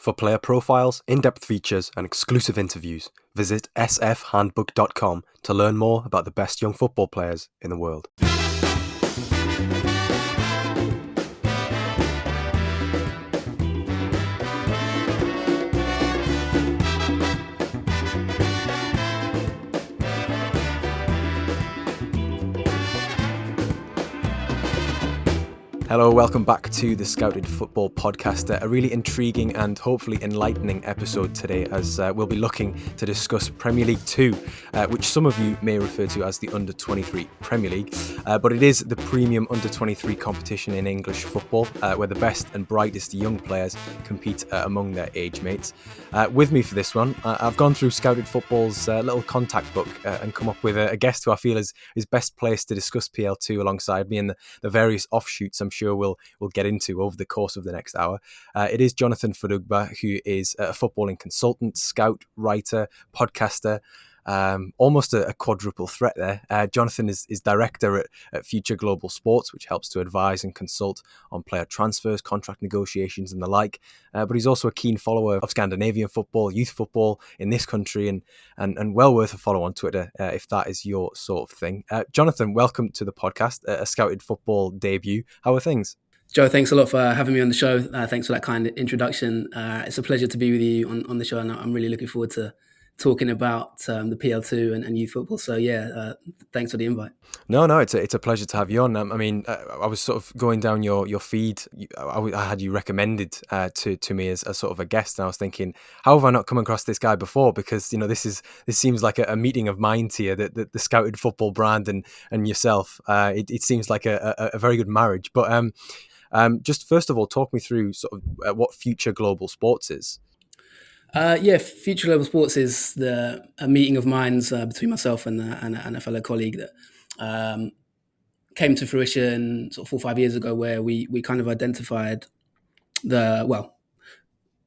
For player profiles, in-depth features and exclusive interviews, visit sfhandbook.com to learn more about the best young football players in the world. Hello, welcome back to the Scouted Football Podcast. A really intriguing and hopefully enlightening episode today, as we'll be looking to discuss Premier League 2, which some of you may refer to as the Under-23 Premier League, but it is the premium Under-23 competition in English football, where the best and brightest young players compete among their age mates. With me for this one, I've gone through Scouted Football's little contact book and come up with a guest who I feel is best placed to discuss PL2 alongside me and the various offshoots I'm sure we'll get into over the course of the next hour. It is Jonathan Fadugba, who is a footballing consultant, scout, writer, podcaster, almost a quadruple threat there. Jonathan is director at Future Global Sports, which helps to advise and consult on player transfers, contract negotiations and the like. But he's also a keen follower of Scandinavian football, youth football in this country, and well worth a follow on Twitter if that is your sort of thing. Jonathan, welcome to the podcast, a Scouted Football debut. How are things? Joe, thanks a lot for having me on the show. Thanks for that kind introduction. It's a pleasure to be with you on the show, and I'm really looking forward to talking about the PL2 and youth football. So thanks for the invite. No, it's a pleasure to have you on. I was sort of going down your feed. I had you recommended to me as a sort of a guest, and I was thinking, how have I not come across this guy before? Because this seems like a meeting of minds here. That the Scouted Football brand and yourself. It seems like a very good marriage. But just first of all, talk me through sort of what Future Global Sports is. Future Global Sports is a meeting of minds between myself and a fellow colleague that came to fruition sort of 4 or 5 years ago, where we kind of identified the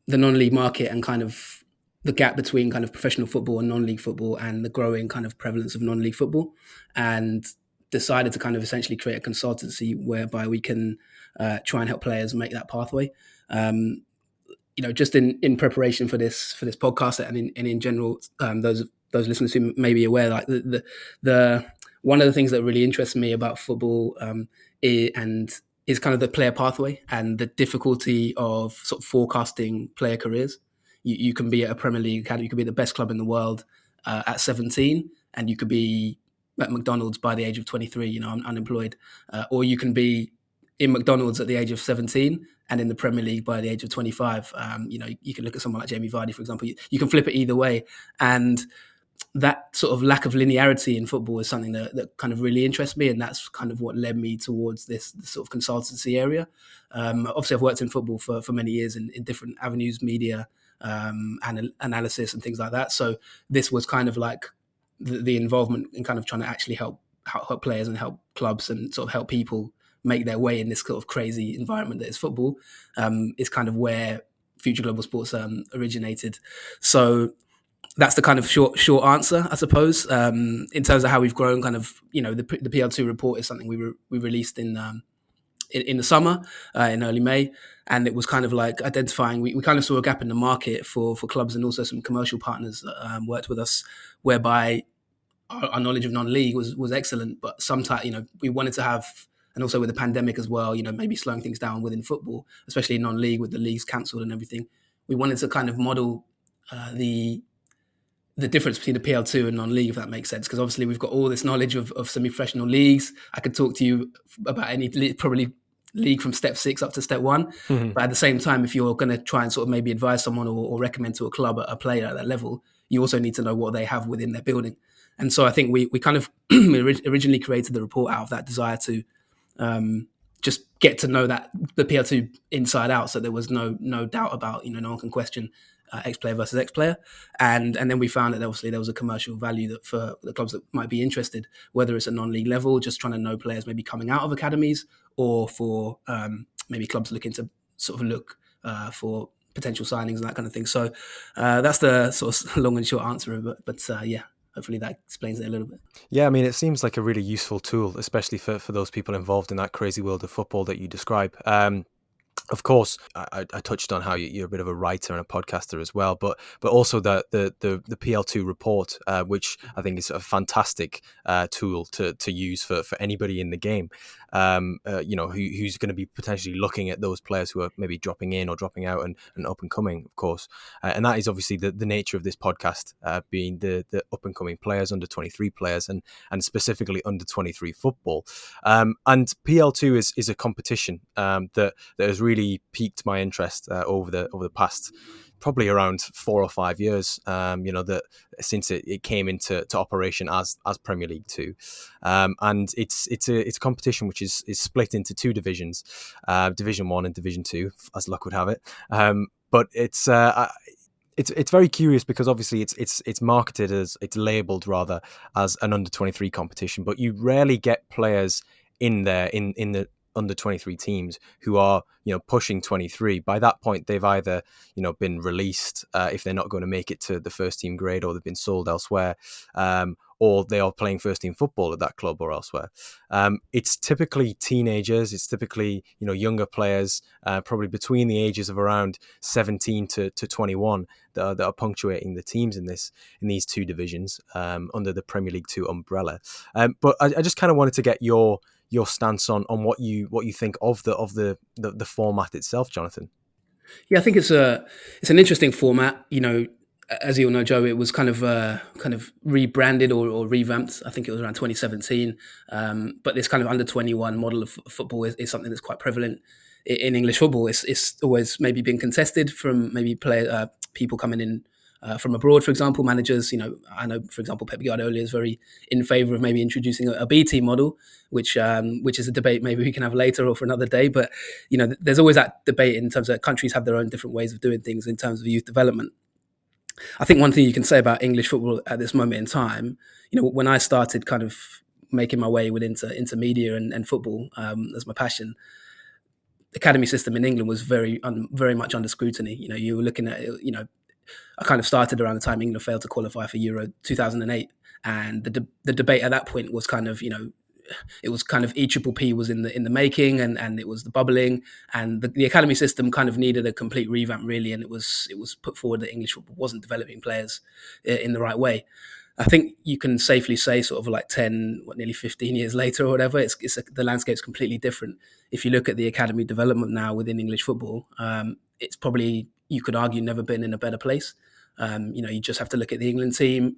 non-league market and kind of the gap between kind of professional football and non-league football, and the growing kind of prevalence of non-league football, and decided to kind of essentially create a consultancy whereby we can try and help players make that pathway. Just in preparation for this podcast, and in general, those listeners who may be aware, like the one of the things that really interests me about football is kind of the player pathway and the difficulty of sort of forecasting player careers. You can be at a Premier League academy, you could be the best club in the world at 17, and you could be at McDonald's by the age of 23, unemployed, or you can be in McDonald's at the age of 17 and in the Premier League by the age of 25. You can look at someone like Jamie Vardy, for example. You can flip it either way. And that sort of lack of linearity in football is something that kind of really interests me. And that's kind of what led me towards this sort of consultancy area. Obviously, I've worked in football for many years in different avenues, media, and analysis and things like that. So this was kind of like the involvement in kind of trying to actually help players and help clubs and sort of help people make their way in this sort of crazy environment that is football, is kind of where Future Global Sports originated. So that's the kind of short answer, I suppose. In terms of how we've grown, kind of, the PL2 report is something we released in the summer, in early May, and it was kind of like identifying. We kind of saw a gap in the market for clubs, and also some commercial partners that worked with us, whereby our knowledge of non-league was excellent, but sometimes we wanted to have. And also with the pandemic as well, maybe slowing things down within football, especially non-league with the leagues cancelled and everything. We wanted to kind of model the difference between the PL2 and non-league, if that makes sense. Because obviously we've got all this knowledge of semi-professional leagues. I could talk to you about any probably league from step 6 up to step 1. Mm-hmm. But at the same time, if you're going to try and sort of maybe advise someone or recommend to a club a player at that level, you also need to know what they have within their building. And so I think we kind of originally created the report out of that desire to just get to know that the PL2 inside out, so there was no doubt about, no one can question ex-player versus ex-player, and then we found that obviously there was a commercial value that for the clubs that might be interested, whether it's a non-league level, just trying to know players maybe coming out of academies, or for maybe clubs looking to sort of look for potential signings and that kind of thing. So that's the sort of long and short answer, but hopefully that explains it a little bit. Yeah, I mean, it seems like a really useful tool, especially for those people involved in that crazy world of football that you describe. Of course, I touched on how you're a bit of a writer and a podcaster as well, but also the PL2 report, which I think is a fantastic tool to use for anybody in the game, who's going to be potentially looking at those players who are maybe dropping in or dropping out and up and coming, of course, and that is obviously the nature of this podcast, being the up and coming players, under 23 players, and specifically under 23 football, and PL2 is a competition that has really piqued my interest over the past probably around 4 or 5 years. That since it came into operation as Premier League 2, and it's a competition which is split into two divisions, Division 1 and Division 2, as luck would have it. But it's very curious because obviously it's marketed as, it's labelled rather as an under 23 competition, but you rarely get players in there in the under 23 teams who are pushing 23. By that point, they've either been released if they're not going to make it to the first team grade, or they've been sold elsewhere, or they are playing first team football at that club or elsewhere. It's typically teenagers. It's typically younger players, probably between the ages of around 17 to 21, that are punctuating the teams in these two divisions under the Premier League 2 umbrella. But I just kind of wanted to get your stance on what you think of the format itself, Jonathan. Yeah, I think it's an interesting format. As you all know, Joe, it was kind of rebranded or revamped. I think it was around 2017. But this kind of under 21 model of football is something that's quite prevalent in English football. It's always maybe been contested from maybe people coming in from abroad, for example, managers. I know, for example, Pep Guardiola is very in favour of maybe introducing a B team model, which is a debate maybe we can have later or for another day. But there's always that debate in terms of countries have their own different ways of doing things in terms of youth development. I think one thing you can say about English football at this moment in time, when I started kind of making my way into media and football as my passion, the academy system in England was very much under scrutiny. You were looking at I kind of started around the time England failed to qualify for Euro 2008, and the debate at that point was kind of it was kind of EPPP was in the making, and it was the bubbling, and the academy system kind of needed a complete revamp really, and it was put forward that English football wasn't developing players in the right way. I think you can safely say sort of like nearly 15 years later or whatever, the landscape's completely different. If you look at the academy development now within English football, it's probably, you could argue, never been in a better place. You just have to look at the England team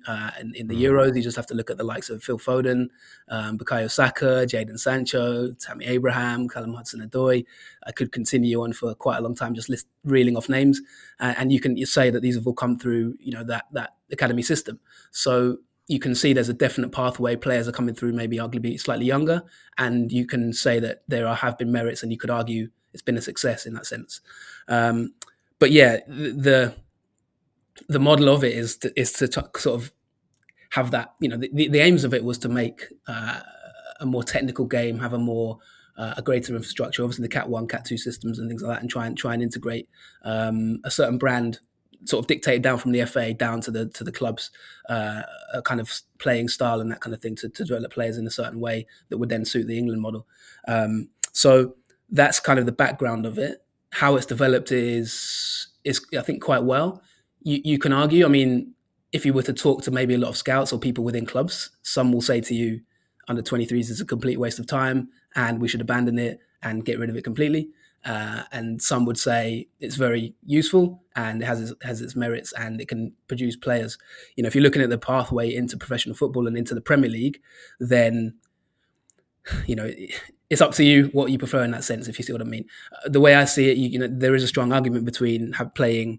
in the Euros. You just have to look at the likes of Phil Foden, Bukayo Saka, Jadon Sancho, Tammy Abraham, Callum Hudson-Odoi. I could continue on for quite a long time just reeling off names, and you say that these have all come through that academy system. So you can see there's a definite pathway. Players are coming through maybe arguably slightly younger, and you can say that there have been merits, and you could argue it's been a success in that sense. But yeah, the model of it is to sort of have that. The aims of it was to make a more technical game, have a greater infrastructure. Obviously, the Cat 1, Cat 2 systems and things like that, and try and integrate a certain brand, sort of dictated down from the FA down to the clubs, a kind of playing style and that kind of thing to develop players in a certain way that would then suit the England model. So that's kind of the background of it. How it's developed is I think quite well. You can argue. I mean, if you were to talk to maybe a lot of scouts or people within clubs, some will say to you, under 23s is a complete waste of time and we should abandon it and get rid of it completely. And some would say it's very useful and it has its merits and it can produce players. If you're looking at the pathway into professional football and into the Premier League, then it's up to you what you prefer in that sense, if you see what I mean. The way I see it, there is a strong argument between playing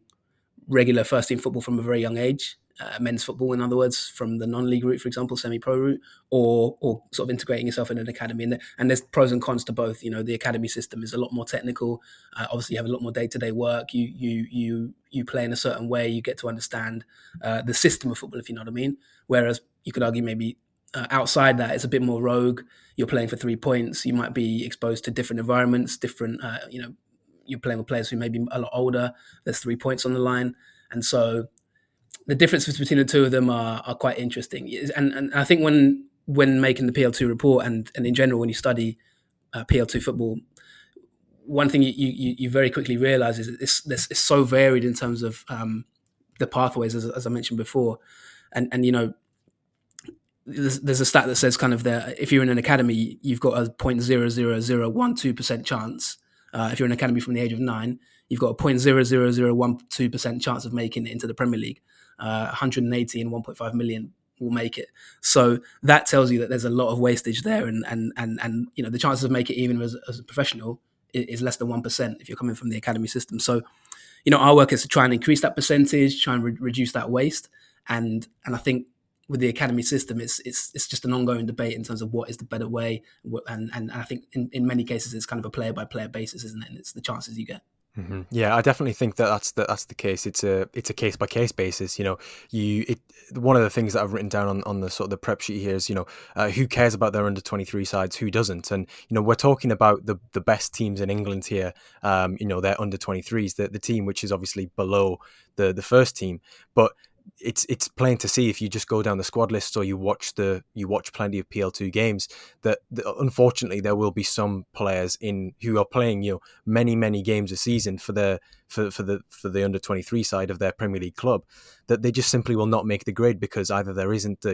regular first team football from a very young age, men's football, in other words, from the non-league route, for example, semi-pro route, or sort of integrating yourself in an academy. And there's pros and cons to both. The academy system is a lot more technical. Obviously, you have a lot more day-to-day work. You play in a certain way. You get to understand the system of football, if you know what I mean. Whereas you could argue maybe outside that, it's a bit more rogue. You're playing for 3 points. You might be exposed to different environments, different, you're playing with players who may be a lot older. There's 3 points on the line. And so the differences between the two of them are quite interesting. And I think when making the PL2 report and in general, when you study PL2 football, one thing you very quickly realize is it's so varied in terms of the pathways, as I mentioned before, and there's a stat that says kind of that if you're in an academy, you've got a 0.00012% chance. If you're an academy from the age of 9, you've got a 0.00012% chance of making it into the Premier League. 180 and 1.5 million will make it. So that tells you that there's a lot of wastage there, and the chances of making it even as a professional is less than 1% if you're coming from the academy system. So our work is to try and increase that percentage, try and reduce that waste, and I think with the academy system, it's just an ongoing debate in terms of what is the better way, and I think in many cases it's kind of a player by player basis, isn't it? And it's the chances you get. Mm-hmm. Yeah, I definitely think that's the case. It's a case by case basis. One of the things that I've written down on the sort of the prep sheet here is who cares about their under 23 sides, who doesn't, and we're talking about the best teams in England here. Their under 23s, the team which is obviously below the first team, but it's plain to see if you just go down the squad list or you watch plenty of PL2 games that unfortunately there will be some players who are playing many games a season for the under 23 side of their Premier League club, that they just simply will not make the grade because either there isn't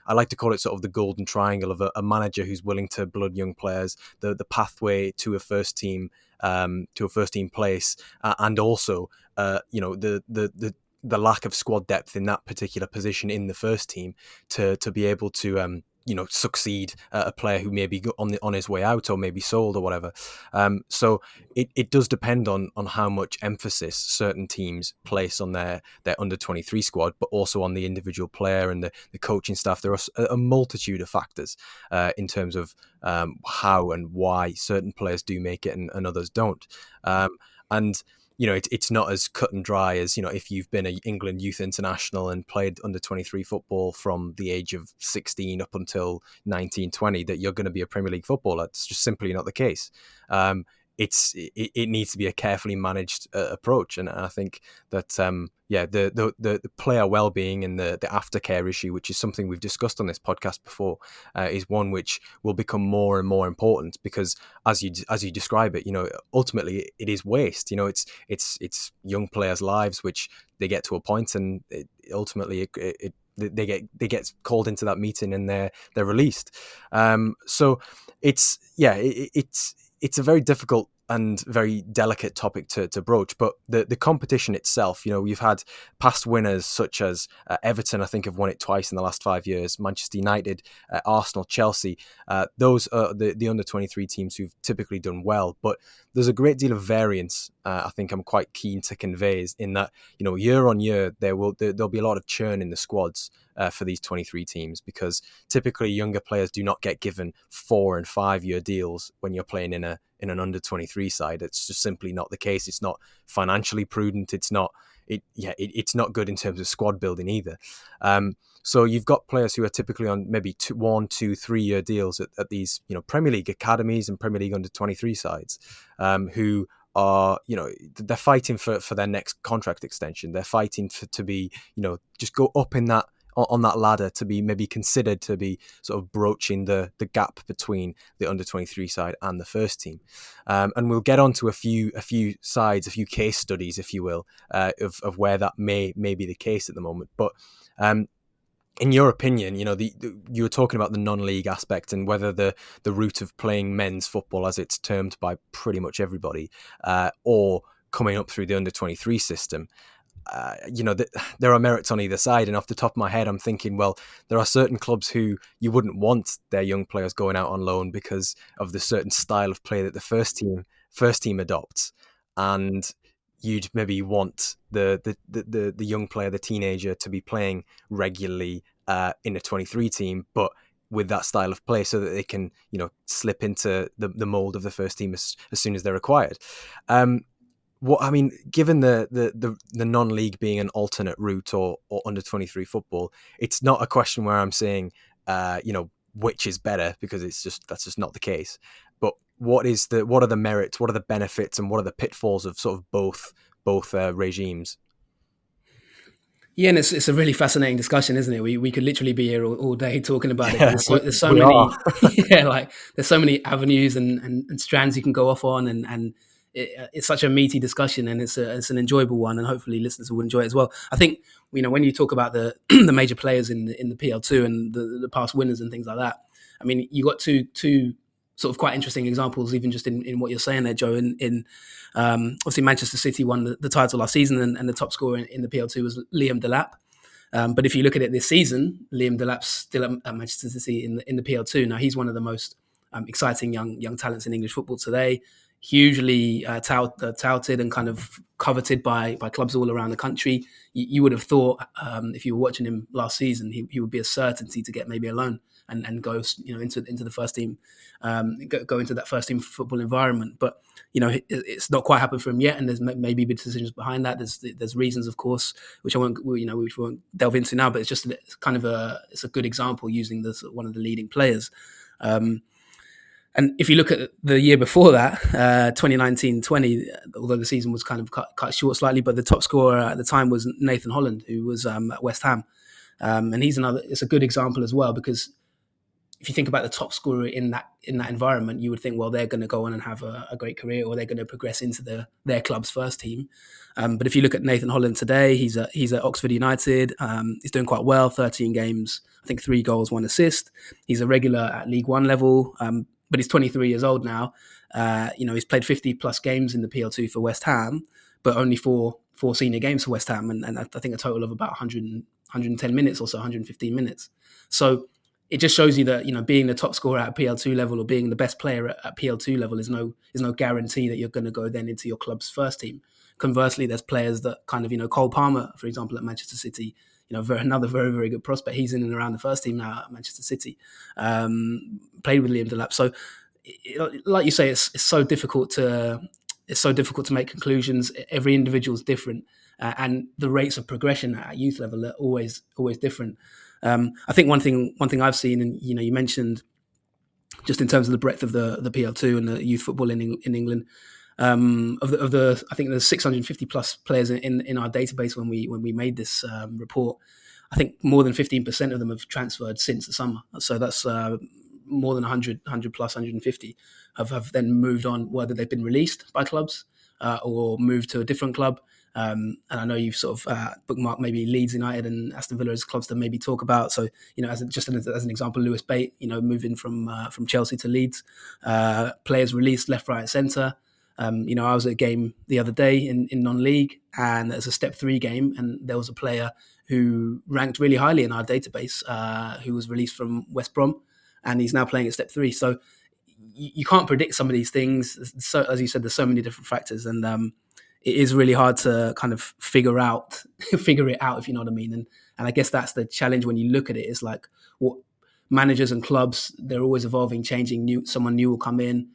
I like to call it sort of the golden triangle of a manager who's willing to blood young players, the pathway to a first team place, and also the lack of squad depth in that particular position in the first team to be able to succeed a player who may be on his way out or maybe sold or whatever. So it does depend on how much emphasis certain teams place on their under 23 squad, but also on the individual player and the coaching staff. There are a multitude of factors in terms of how and why certain players do make it and others don't. And it's not as cut and dry as, if you've been an England youth international and played under 23 football from the age of 16 up until 19, 20, that you're going to be a Premier League footballer. It's just simply not the case. It needs to be a carefully managed approach, and I think that the player well-being and the aftercare issue, which is something we've discussed on this podcast before, is one which will become more and more important because as you describe it, ultimately it is waste. It's young players' lives which they get to a point and ultimately they get called into that meeting and they're released. So it's a very difficult and very delicate topic to broach, but the competition itself, you've had past winners such as Everton, I think have won it twice in the last 5 years, Manchester United, Arsenal, Chelsea. Those are the under 23 teams who've typically done well, but there's a great deal of variance. I think I'm quite keen to convey is in that, year on year, there'll be a lot of churn in the squads for these 23 teams, because typically younger players do not get given 4 and 5 year deals when you're playing in an under 23 side. It's just simply not the case. It's not financially prudent. It's not good in terms of squad building either. So you've got players who are typically on maybe 1, 2, 3 year deals at these Premier League academies and Premier League under 23 sides, who are they're fighting for their next contract extension. They're fighting to be just go up in that on that ladder, to be maybe considered to be sort of broaching the gap between the under 23 side and the first team. And we'll get on to a few sides, a few case studies, if you will, of where that may be the case at the moment. But in your opinion, you were talking about the non-league aspect and whether the route of playing men's football, as it's termed by pretty much everybody, or coming up through the under 23 system, there are merits on either side. And off the top of my head, I'm thinking, well, there are certain clubs who you wouldn't want their young players going out on loan because of the certain style of play that the first team adopts, and you'd maybe want the young player, the teenager, to be playing regularly in a 23 team, but with that style of play, so that they can slip into the mold of the first team as soon as they're required. Given the non-league being an alternate route or under 23 football, it's not a question where I'm saying, which is better, because that's just not the case. But what are the merits, what are the benefits, and what are the pitfalls of sort of both regimes? Yeah, and it's a really fascinating discussion, isn't it? We could literally be here all day talking about it. There's so many, there's so many avenues and strands you can go off on, and it's such a meaty discussion, and it's an enjoyable one, and hopefully listeners will enjoy it as well. I think when you talk about the the major players in the PL2 and the past winners and things like that, I mean, you got two sort of quite interesting examples, even just in what you're saying there, Joe. In obviously Manchester City won the title last season, and the top scorer in the PL2 was Liam Delap. But if you look at it this season, Liam Delap's still at Manchester City in the PL2. Now he's one of the most exciting young talents in English football today. Hugely touted and kind of coveted by clubs all around the country. You would have thought if you were watching him last season, he would be a certainty to get maybe a loan and go into the first team, go into that first team football environment. But it's not quite happened for him yet, and there's maybe decisions behind that. There's reasons, of course, which we won't delve into now. But it's just kind of it's a good example using one of the leading players. And if you look at the year before that, 2019-20, although the season was kind of cut short slightly, but the top scorer at the time was Nathan Holland, who was at West Ham. And it's a good example as well, because if you think about the top scorer in that environment, you would think, well, they're going to go on and have a great career, or they're going to progress into their club's first team. But if you look at Nathan Holland today, he's at Oxford United. He's doing quite well, 13 games, I think 3 goals, 1 assist. He's a regular at League One level. But he's 23 years old now. He's played 50 plus games in the PL2 for West Ham, but only four senior games for West Ham, and I think a total of about 110 minutes or so, 115 minutes. So it just shows you that being the top scorer at PL2 level, or being the best player at PL2 level, is no guarantee that you're going to go then into your club's first team. Conversely, there's players that kind of Cole Palmer, for example, at Manchester City. Another very, very good prospect. He's in and around the first team now at Manchester City. Played with Liam Delap. So, like you say, it's so difficult to make conclusions. Every individual is different, and the rates of progression at youth level are always different. I think one thing I've seen, and you mentioned just in terms of the breadth of the PL2 and the youth football in England. Of the I think there's 650 plus players in our database when we made this report. I think more than 15% of them have transferred since the summer. So that's more than 100 plus 150 have then moved on, whether they've been released by clubs or moved to a different club. And I know you've sort of bookmarked maybe Leeds United and Aston Villa as clubs to maybe talk about. So as an example, Lewis Bate, moving from Chelsea to Leeds, players released left, right, centre. I was at a game the other day in non-league, and there's a step 3 game, and there was a player who ranked really highly in our database who was released from West Brom, and he's now playing at step 3. So you can't predict some of these things. So, as you said, there's so many different factors, and it is really hard to kind of figure it out, if you know what I mean. And I guess that's the challenge when you look at it. Is like, what managers and clubs, they're always evolving, changing. Someone new will come in.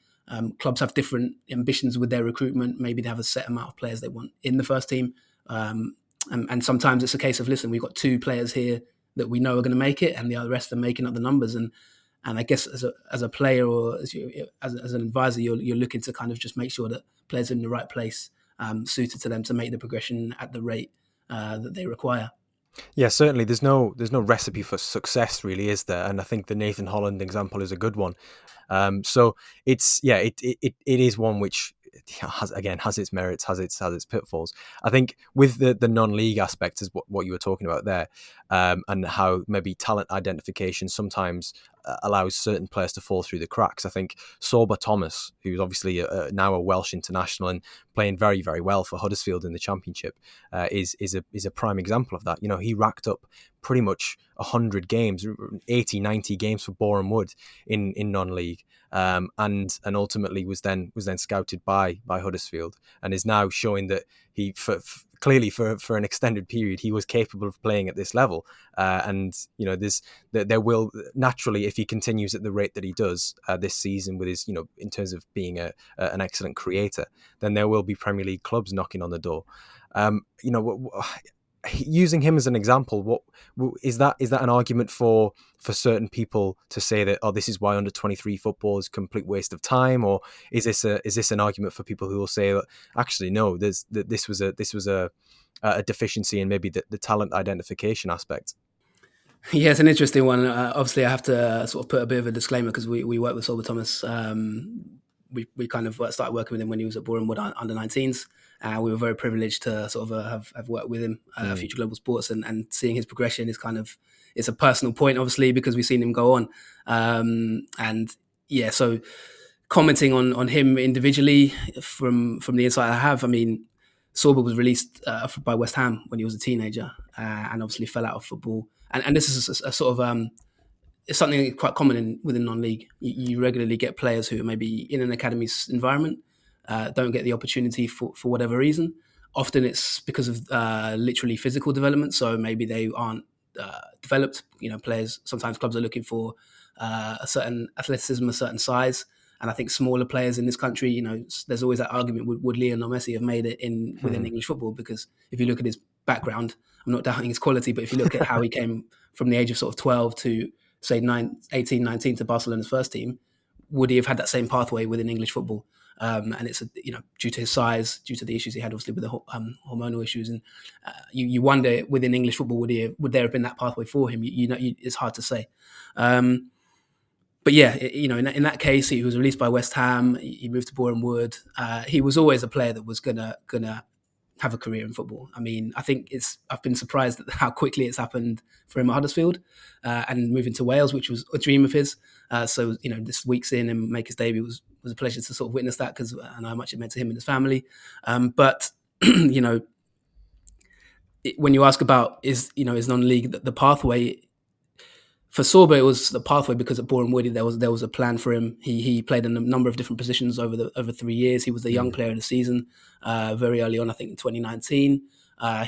Clubs have different ambitions with their recruitment. Maybe they have a set amount of players they want in the first team. And sometimes it's a case of, listen, we've got 2 players here that we know are going to make it, and the rest are making up the numbers. And I guess as a player, or as an advisor, you're looking to kind of just make sure that players are in the right place, suited to them to make the progression at the rate that they require. Yeah, certainly. There's no recipe for success, really, is there? And I think the Nathan Holland example is a good one. So it is one which has its merits, has its pitfalls. I think with the non-league aspect is what you were talking about there, and how maybe talent identification sometimes allows certain players to fall through the cracks. I think Sorba Thomas, who's obviously now a Welsh international and playing very, very well for Huddersfield in the Championship, is a prime example of that. He racked up pretty much 100 games, 80, 90 games for Boreham Wood in non-league, and ultimately was then scouted by Huddersfield, and is now showing that he clearly for an extended period he was capable of playing at this level, and there will naturally, if he continues at the rate that he does this season with his in terms of being an excellent creator, then there will be Premier League clubs knocking on the door. Using him as an example, what is that an argument for certain people to say that, oh, this is why under 23 football is a complete waste of time, or is this an argument for people who will say that actually no, this was a deficiency in maybe the talent identification aspect? Yeah, it's an interesting one. Obviously, I have to sort of put a bit of a disclaimer, because we work with Sorba Thomas we kind of started working with him when he was at Boreham Wood under 19s. We were very privileged to sort of have worked with him at Future Global Sports, and seeing his progression is kind of, it's a personal point, obviously, because we've seen him go on. And yeah, so commenting on him individually from the insight I have, I mean, Sorba was released by West Ham when he was a teenager, and obviously fell out of football. And this is a sort of it's something quite common within non-league. You regularly get players who are maybe in an academies environment, don't get the opportunity for whatever reason. Often it's because of literally physical development. So maybe they aren't developed. Players, sometimes clubs are looking for a certain athleticism, a certain size. And I think smaller players in this country, there's always that argument, would Lionel Messi have made it within English football? Because if you look at his background, I'm not doubting his quality, but if you look at how he came from the age of sort of 12 to say 18, 19 to Barcelona's first team, would he have had that same pathway within English football? And it's due to his size, due to the issues he had, obviously with the hormonal issues, and you wonder within English football would there have been that pathway for him? It's hard to say. But yeah, in that case, he was released by West Ham. He moved to Boreham Wood. He was always a player that was gonna have a career in football. I mean, I think I've been surprised at how quickly it's happened for him at Huddersfield, and moving to Wales, which was a dream of his. So this week's in and make his debut was a pleasure to sort of witness that, because I know how much it meant to him and his family. But when you ask about is non-league the pathway. For Sorba, it was the pathway because at Boreham Wood there was a plan for him. He played in a number of different positions over 3 years. He was the young player of the season very early on, I think in 2019.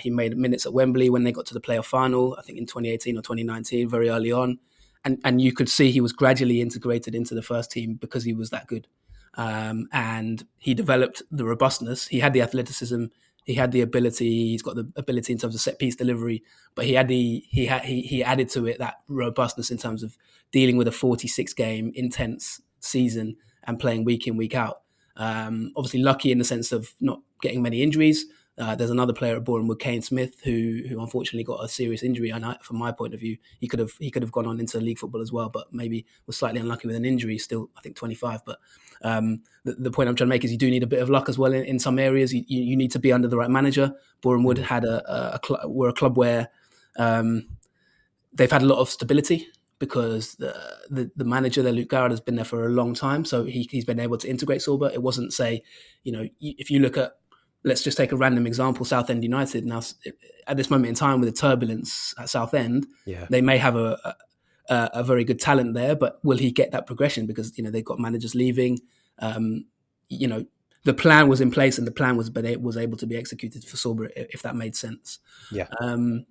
He made minutes at Wembley when they got to the playoff final, I think in 2018 or 2019, very early on. And you could see he was gradually integrated into the first team because he was that good. And he developed the robustness. He had the athleticism. He had the ability. He's got the ability in terms of set piece delivery, but he added to it that robustness in terms of dealing with a 46 game intense season and playing week in, week out. Obviously lucky in the sense of not getting many injuries. There's another player at Boreham Wood, Kane Smith, who unfortunately got a serious injury. And from my point of view, he could have gone on into league football as well, but maybe was slightly unlucky with an injury. Still, I think 25. But the point I'm trying to make is you do need a bit of luck as well in some areas. You need to be under the right manager. Boreham Wood had were a club where they've had a lot of stability because the manager there, Luke Garrett, has been there for a long time, so he's been able to integrate Sorba. It wasn't, say, if you look at, let's just take a random example, Southend United. Now, at this moment in time, with the turbulence at Southend, they may have a very good talent there, but will he get that progression? Because they've got managers leaving. The plan was in place, and the plan was able to be executed for Sorba, if that made sense. Yeah. And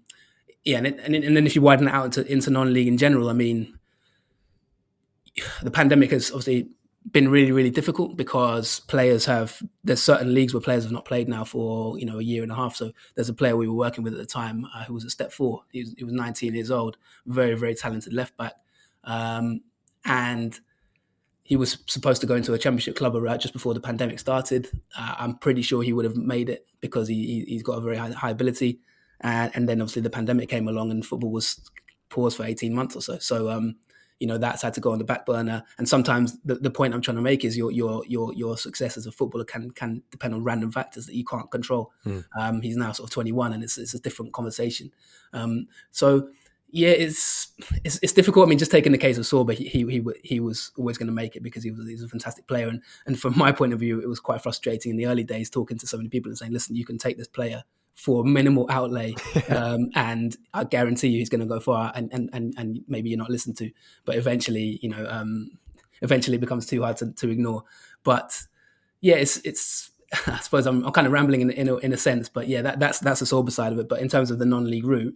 then if you widen it out into non-league in general, I mean, the pandemic has obviously been really, really difficult because there's certain leagues where players have not played now for a year and a half. So there's a player we were working with at the time who was at Step 4. He was 19 years old, very, very talented left back, and he was supposed to go into a championship club right just before the pandemic started. I'm pretty sure he would have made it because he's got a very high ability, and then obviously the pandemic came along and football was paused for 18 months or so. So that's had to go on the back burner. And sometimes the point I'm trying to make is your success as a footballer can depend on random factors that you can't control. He's now sort of 21, and it's a different conversation. So yeah, it's difficult. I mean, just taking the case of Sorba, he was always going to make it because he was a fantastic player. And from my point of view, it was quite frustrating in the early days talking to so many people and saying, listen, you can take this player for minimal outlay, and I guarantee you he's going to go far, and maybe you're not listened to, but eventually it becomes too hard to ignore. But yeah, it's I suppose I'm kind of rambling in a sense, but yeah, that's the Sorba side of it. But in terms of the non-league route,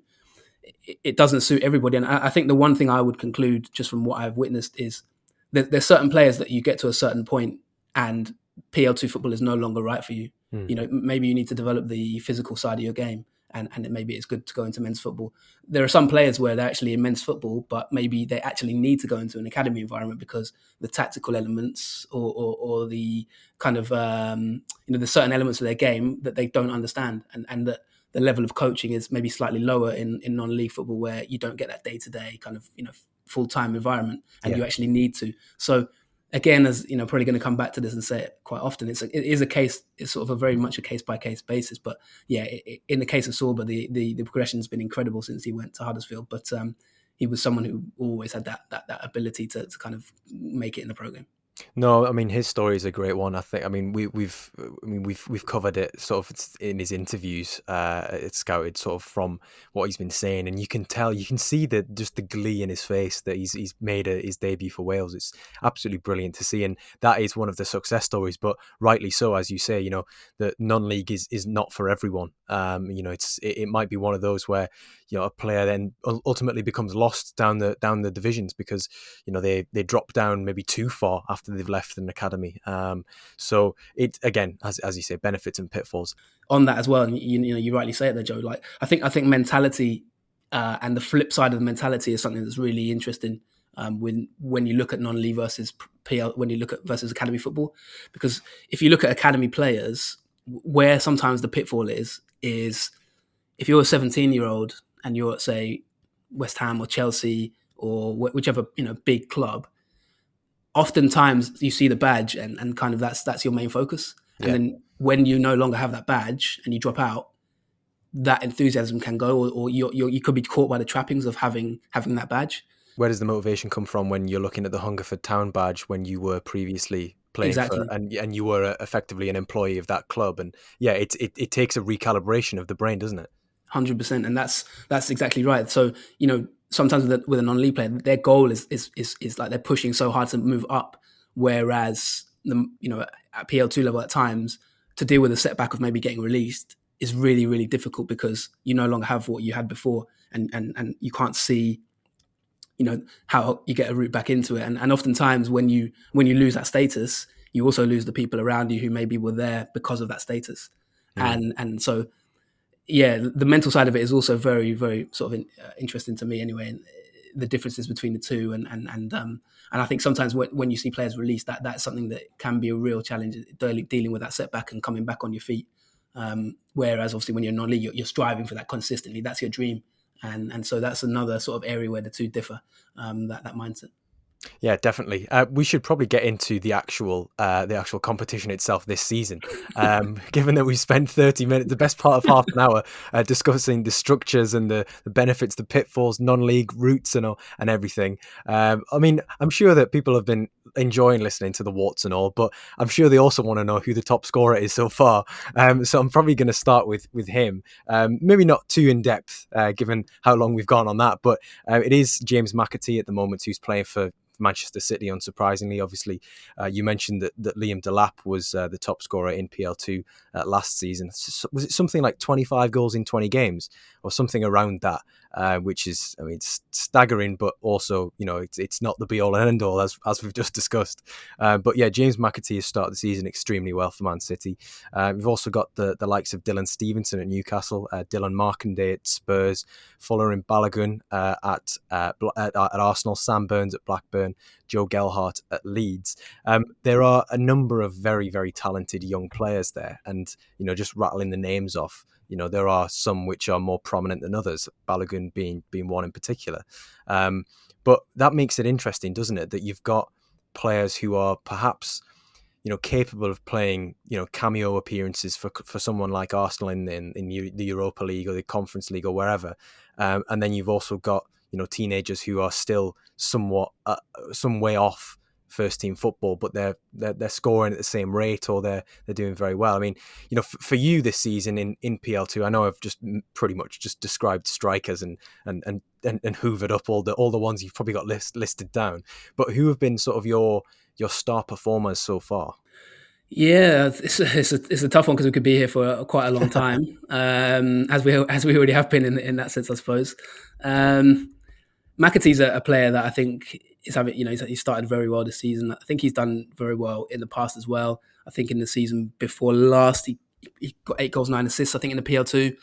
it doesn't suit everybody. And I think the one thing I would conclude just from what I've witnessed is that there's certain players that you get to a certain point and PL2 football is no longer right for you. Maybe you need to develop the physical side of your game, and maybe it's good to go into men's football. There are some players where they're actually in men's football, but maybe they actually need to go into an academy environment because the tactical elements or the kind of the certain elements of their game that they don't understand, and that the level of coaching is maybe slightly lower in non-league football, where you don't get that day-to-day kind of full-time environment, and you actually need to. So again, as you know, probably going to come back to this and say it quite often. It is a case. It's sort of a very much a case by case basis. But yeah, in the case of Sorba, the progression has been incredible since he went to Huddersfield. But he was someone who always had that ability to kind of make it in the program. No, I mean his story is a great one. I think. I mean we've covered it sort of in his interviews. It's scouted sort of from what he's been saying, and you can tell, you can see that just the glee in his face that he's made his debut for Wales. It's absolutely brilliant to see, and that is one of the success stories. But rightly so, as you say, you know, the non-league is not for everyone. You know, it might be one of those where, you know, a player then ultimately becomes lost down the divisions because, you know, they drop down maybe too far after they've left an academy. So it, again, as you say, benefits and pitfalls. On that as well, and you know, you rightly say it there, Joe. Like I think mentality and the flip side of the mentality is something that's really interesting when you look at non-league versus PL, when you look at versus academy football, because if you look at academy players, where sometimes the pitfall is if you're a 17-year-old and you're at, say, West Ham or Chelsea or whichever, you know, big club, oftentimes you see the badge and kind of that's your main focus. And then when you no longer have that badge and you drop out, that enthusiasm can go, or you could be caught by the trappings of having that badge. Where does the motivation come from when you're looking at the Hungerford Town badge when you were previously playing for, Exactly. and you were effectively an employee of that club? And yeah, it takes a recalibration of the brain, doesn't it? 100%, and that's exactly right. So you know, sometimes with a non-league player, their goal is like they're pushing so hard to move up, whereas you know, at PL2 level at times to deal with a setback of maybe getting released is really, really difficult because you no longer have what you had before, and you can't see, you know, how you get a route back into it. And oftentimes when you lose that status, you also lose the people around you who maybe were there because of that status. And so yeah, the mental side of it is also very, very sort of interesting to me anyway, and the differences between the two. And I think sometimes when you see players released, that's something that can be a real challenge, dealing with that setback and coming back on your feet. Whereas obviously when you're non-league, you're striving for that consistently. That's your dream. And so that's another sort of area where the two differ, that mindset. Yeah, definitely. We should probably get into the actual competition itself this season. Given that we spent 30 minutes, the best part of half an hour, discussing the structures and the benefits, the pitfalls, non-league routes, and everything. I mean, I'm sure that people have been enjoying listening to the warts and all, but I'm sure they also want to know who the top scorer is so far. So I'm probably going to start with him. Maybe not too in depth, given how long we've gone on that, but it is James McAtee at the moment who's playing for Manchester City, unsurprisingly. Obviously, you mentioned that Liam Delap was the top scorer in PL2 last season. Was it something like 25 goals in 20 games or something around that, which is, I mean, it's staggering, but also, you know, it's not the be-all and end-all, as we've just discussed. But yeah, James McAtee has started the season extremely well for Man City. We've also got the likes of Dylan Stevenson at Newcastle, Dylan Markanday at Spurs, Fuller and Balogun at Arsenal, Sam Burns at Blackburn, Joe Gelhardt at Leeds. There are a number of very, very talented young players there, and, you know, just rattling the names off, you know, there are some which are more prominent than others, Balogun being one in particular. But that makes it interesting, doesn't it, that you've got players who are perhaps, you know, capable of playing, you know, cameo appearances for someone like Arsenal in the Europa League or the Conference League or wherever, and then you've also got, you know, teenagers who are still somewhat some way off first team football, but they're scoring at the same rate, or they're doing very well. I mean, you know, for you this season in PL2, I know I've just pretty much just described strikers and hoovered up all the ones you've probably got listed down, but who have been sort of your star performers so far? Yeah, it's a tough one because we could be here for quite a long time, as we already have been in that sense, I suppose. McAtee's a player that I think is having, you know, he started very well this season. I think he's done very well in the past as well. I think in the season before last, he got 8 goals, 9 assists, I think, in the PL2.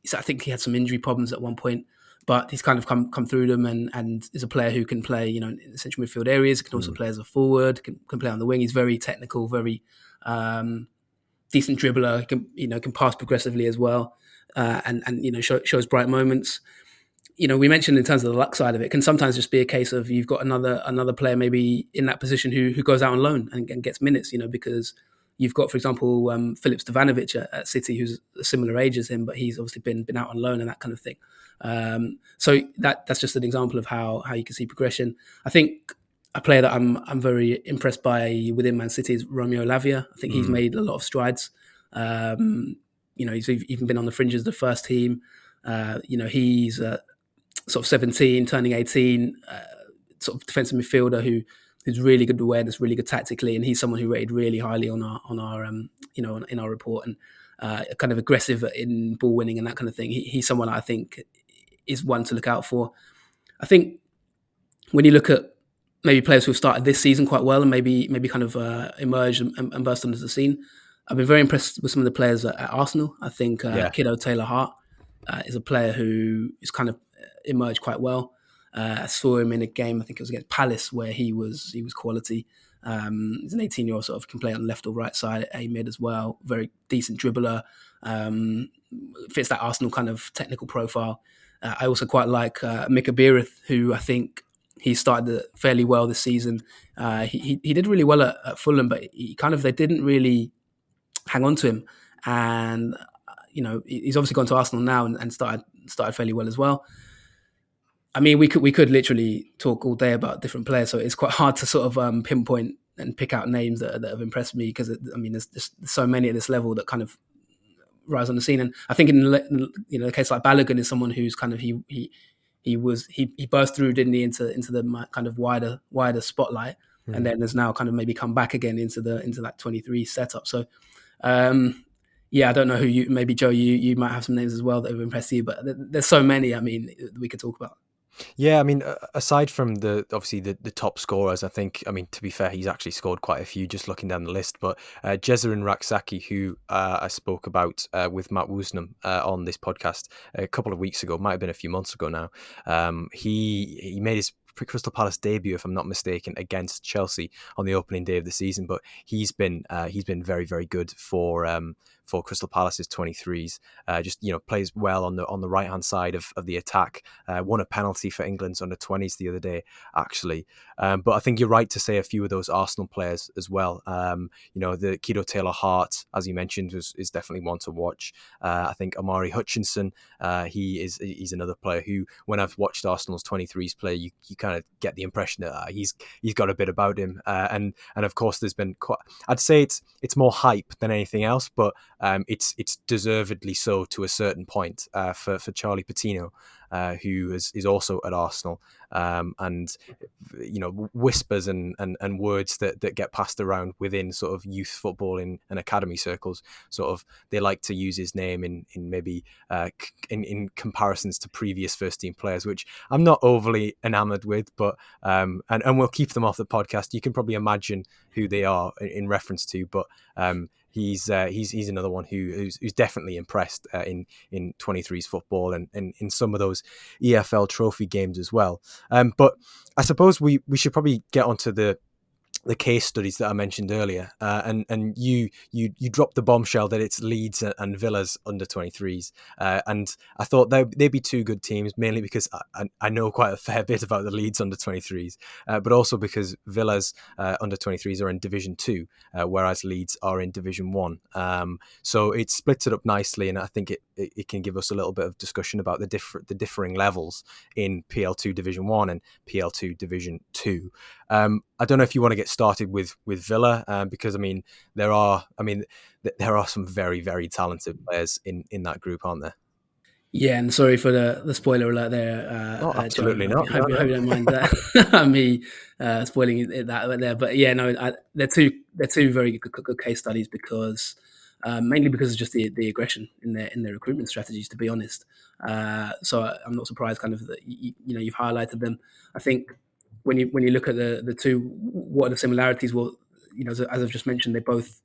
So I think he had some injury problems at one point, but he's kind of come through them and is a player who can play, you know, in the central midfield areas, can also play as a forward, can play on the wing. He's very technical, very decent dribbler. He can pass progressively as well, and you know, shows bright moments. we mentioned in terms of the luck side of it, can sometimes just be a case of you've got another player maybe in that position who goes out on loan and gets minutes, because you've got, for example, Filip Stevanovic at City, who's a similar age as him, but he's obviously been out on loan and that kind of thing. So that's just an example of how you can see progression. I think a player that I'm very impressed by within Man City is Romeo Lavia. I think he's made a lot of strides. He's even been on the fringes of the first team. He's sort of 17, turning 18, sort of defensive midfielder who's really good awareness, really good tactically, and he's someone who rated really highly on our in our report, and kind of aggressive in ball winning and that kind of thing. He's someone I think is one to look out for. I think when you look at maybe players who've started this season quite well and maybe kind of emerged and burst onto the scene, I've been very impressed with some of the players at Arsenal. I think Kiddo Taylor-Hart is a player who is kind of emerged quite well. I saw him in a game, I think it was against Palace, where he was quality. He's an 18-year-old, sort of can play on left or right side, A mid as well. Very decent dribbler. Fits that Arsenal kind of technical profile. I also quite like McAtee, who I think he started fairly well this season. He did really well at Fulham, but they didn't really hang on to him. And he's obviously gone to Arsenal now and started fairly well as well. I mean, we could literally talk all day about different players, so it's quite hard to sort of pinpoint and pick out names that have impressed me, because there's just so many at this level that kind of rise on the scene. And I think in a case like Balogun is someone who's kind of he burst through, didn't he, into the kind of wider spotlight, and then has now kind of maybe come back again into that 23 setup. So I don't know who maybe Joe, you might have some names as well that have impressed you, but there's so many. I mean, we could talk about. Yeah, I mean, aside from the top scorers, I think, I mean, to be fair, he's actually scored quite a few just looking down the list. But Jezerin Raksaki, who I spoke about with Matt Woosnam on this podcast a couple of weeks ago, might have been a few months ago now. He made his Crystal Palace debut, if I'm not mistaken, against Chelsea on the opening day of the season. But he's been very, very good for Crystal Palace's 23s. Plays well on the right hand side of the attack. Won a penalty for England's under 20s the other day, actually. But I think you're right to say a few of those Arsenal players as well. The Kiddo Taylor-Hart, as you mentioned, is definitely one to watch. I think Amari Hutchinson, he's another player who, when I've watched Arsenal's 23s play, you kind of get the impression that he's got a bit about him. And of course, there's been quite, I'd say it's more hype than anything else, but it's deservedly so to a certain point for Charlie Patino, who is also at Arsenal, and whispers and words that get passed around within sort of youth football and academy circles. Sort of they like to use his name in maybe in comparisons to previous first team players, which I'm not overly enamoured with, but and we'll keep them off the podcast. You can probably imagine who they are in reference to, but he's another one who's definitely impressed in 23s football and in some of those EFL trophy games as well. But I suppose we should probably get onto the case studies that I mentioned earlier, and you dropped the bombshell that it's Leeds and Villa's under 23s, and I thought they'd be two good teams, mainly because I know quite a fair bit about the Leeds under 23s, but also because Villa's under 23s are in Division 2, whereas Leeds are in Division 1. So it splits it up nicely, and I think it can give us a little bit of discussion about the differing levels in PL2 Division 1 and PL2 Division 2. I don't know if you want to get started with Villa, because there are some very, very talented players in that group, aren't there? Yeah, and sorry for the spoiler alert there, Oh, absolutely Joe. not. I hope you don't mind me spoiling that there. But yeah, no, they're two very good case studies, because mainly because of just the aggression in their recruitment strategies, to be honest. So I'm not surprised, kind of, that you've highlighted them. I think when you look at the two, what are the similarities? Well, as I've just mentioned, they both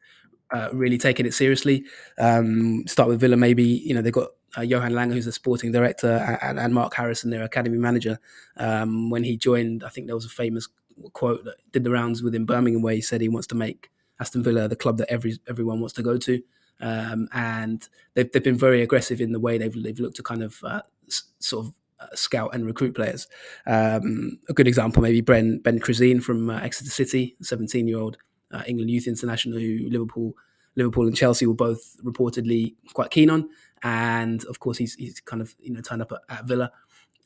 really taking it seriously. Start with Villa, maybe. They've got Johan Lange, who's the sporting director, and Mark Harrison, their academy manager. When he joined, I think there was a famous quote that did the rounds within Birmingham, where he said he wants to make Aston Villa the club that everyone wants to go to. And they've been very aggressive in the way they've looked to kind of sort of scout and recruit players. A good example, maybe Ben Cruzine from Exeter City, 17-year-old England youth international who Liverpool and Chelsea were both reportedly quite keen on, and of course he's kind of turned up at Villa,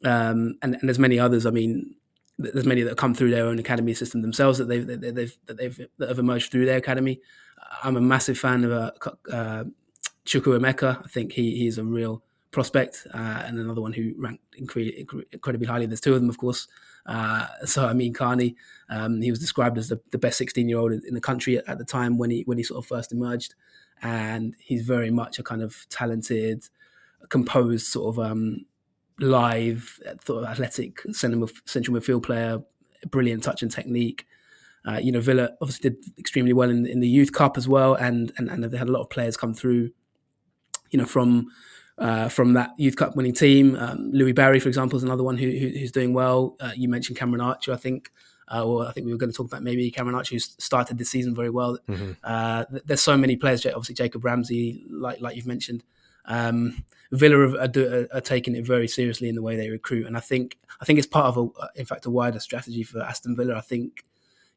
and there's many others. I mean, there's many that have come through their own academy system themselves that have emerged through their academy. I'm a massive fan of Chukwuemeka. I think he's a real prospect, and another one who ranked incredibly highly. There's two of them, of course. So I mean, Carney, he was described as the best 16-year-old in the country at the time when he sort of first emerged, and he's very much a kind of talented, composed sort of live, sort of athletic central midfield player, brilliant touch and technique. Villa obviously did extremely well in the Youth Cup as well, and they had a lot of players come through, from that Youth Cup winning team. Louis Barry, for example, is another one who's doing well. You mentioned Cameron Archer, I think. Or I think we were going to talk about maybe Cameron Archer, who's started this season very well. Mm-hmm. There's so many players. Obviously, Jacob Ramsey, like you've mentioned. Villa are taking it very seriously in the way they recruit, and I think it's part of a wider strategy for Aston Villa. I think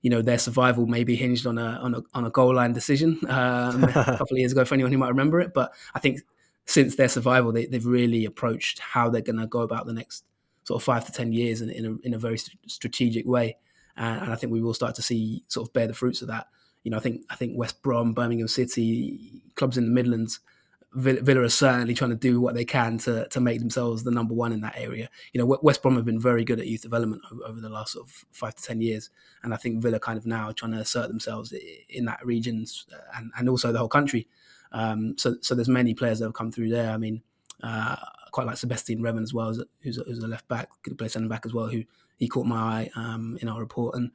their survival may be hinged on a goal line decision a couple of years ago, for anyone who might remember it. But I think since their survival, they've really approached how they're going to go about the next sort of 5 to 10 years in a very strategic way, and I think we will start to see sort of bear the fruits of that. I think West Brom, Birmingham City, clubs in the Midlands, Villa are certainly trying to do what they can to make themselves the number one in that area. West Brom have been very good at youth development over the last sort of 5 to 10 years, and I think Villa kind of now trying to assert themselves in that region and also the whole country. So there's many players that have come through there. I mean, quite like Sebastian Revan as well, who's a left back, could play centre back as well, who he caught my eye in our report. And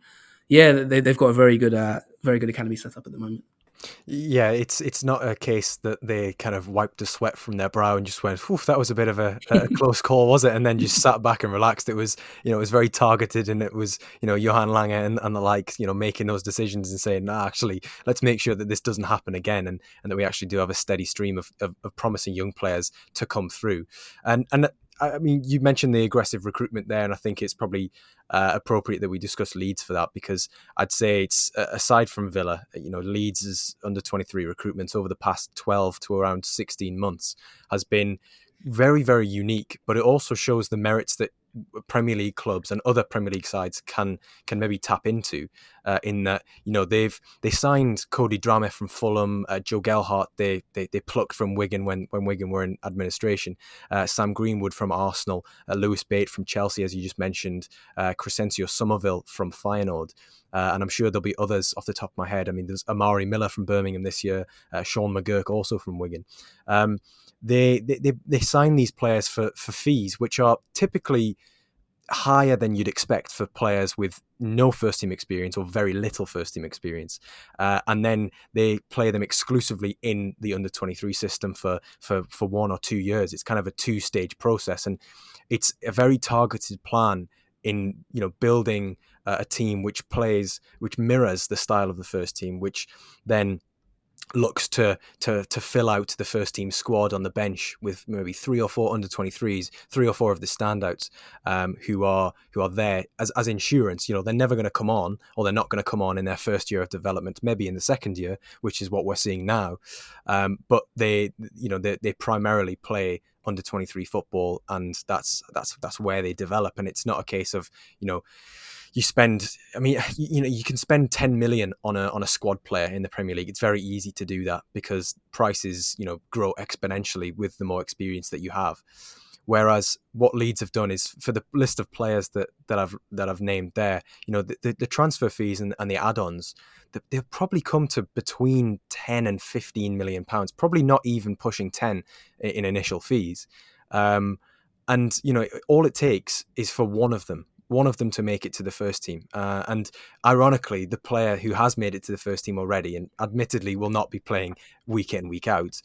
yeah, they've got a very good academy set up at the moment. Yeah, it's not a case that they kind of wiped the sweat from their brow and just went, "Oof, that was a bit of a close call, was it?" And then just sat back and relaxed. It was, it was very targeted, and it was, Johan Lange and the likes, making those decisions and saying, "Nah, actually, let's make sure that this doesn't happen again, and that we actually do have a steady stream of promising young players to come through." And I mean, you mentioned the aggressive recruitment there, and I think it's probably appropriate that we discuss Leeds for that, because I'd say it's, aside from Villa, Leeds' under-23 recruitment over the past 12 to around 16 months has been very, very unique, but it also shows the merits that Premier League clubs and other Premier League sides can maybe tap into, in that they signed Cody Drameh from Fulham, Joe Gelhardt they plucked from Wigan when Wigan were in administration, Sam Greenwood from Arsenal, Lewis Bate from Chelsea, as you just mentioned, Crescencio Somerville from Feyenoord. And I'm sure there'll be others off the top of my head. I mean, there's Amari Miller from Birmingham this year, Sean McGurk also from Wigan. They sign these players for fees which are typically higher than you'd expect for players with no first team experience or very little first team experience, and then they play them exclusively in the under 23 system for 1 or 2 years. It's kind of a 2-stage process, and it's a very targeted plan in building a team which mirrors the style of the first team, which then looks to fill out the first team squad on the bench with maybe 3 or 4 under 23s, 3 or 4 of the standouts, who are there as insurance. They're never going to come on, or they're not going to come on in their first year of development, maybe in the second year, which is what we're seeing now. But they primarily play under 23 football, and that's where they develop. And it's not a case of you spend, I mean, you can spend 10 million on a squad player in the Premier League. It's very easy to do that because prices, grow exponentially with the more experience that you have. Whereas what Leeds have done is, for the list of players that I've named there, the transfer fees and the add-ons, they'll probably come to between 10 and 15 million pounds, probably not even pushing 10 in initial fees. And all it takes is for one of them to make it to the first team. And ironically, the player who has made it to the first team already, and admittedly will not be playing week in, week out,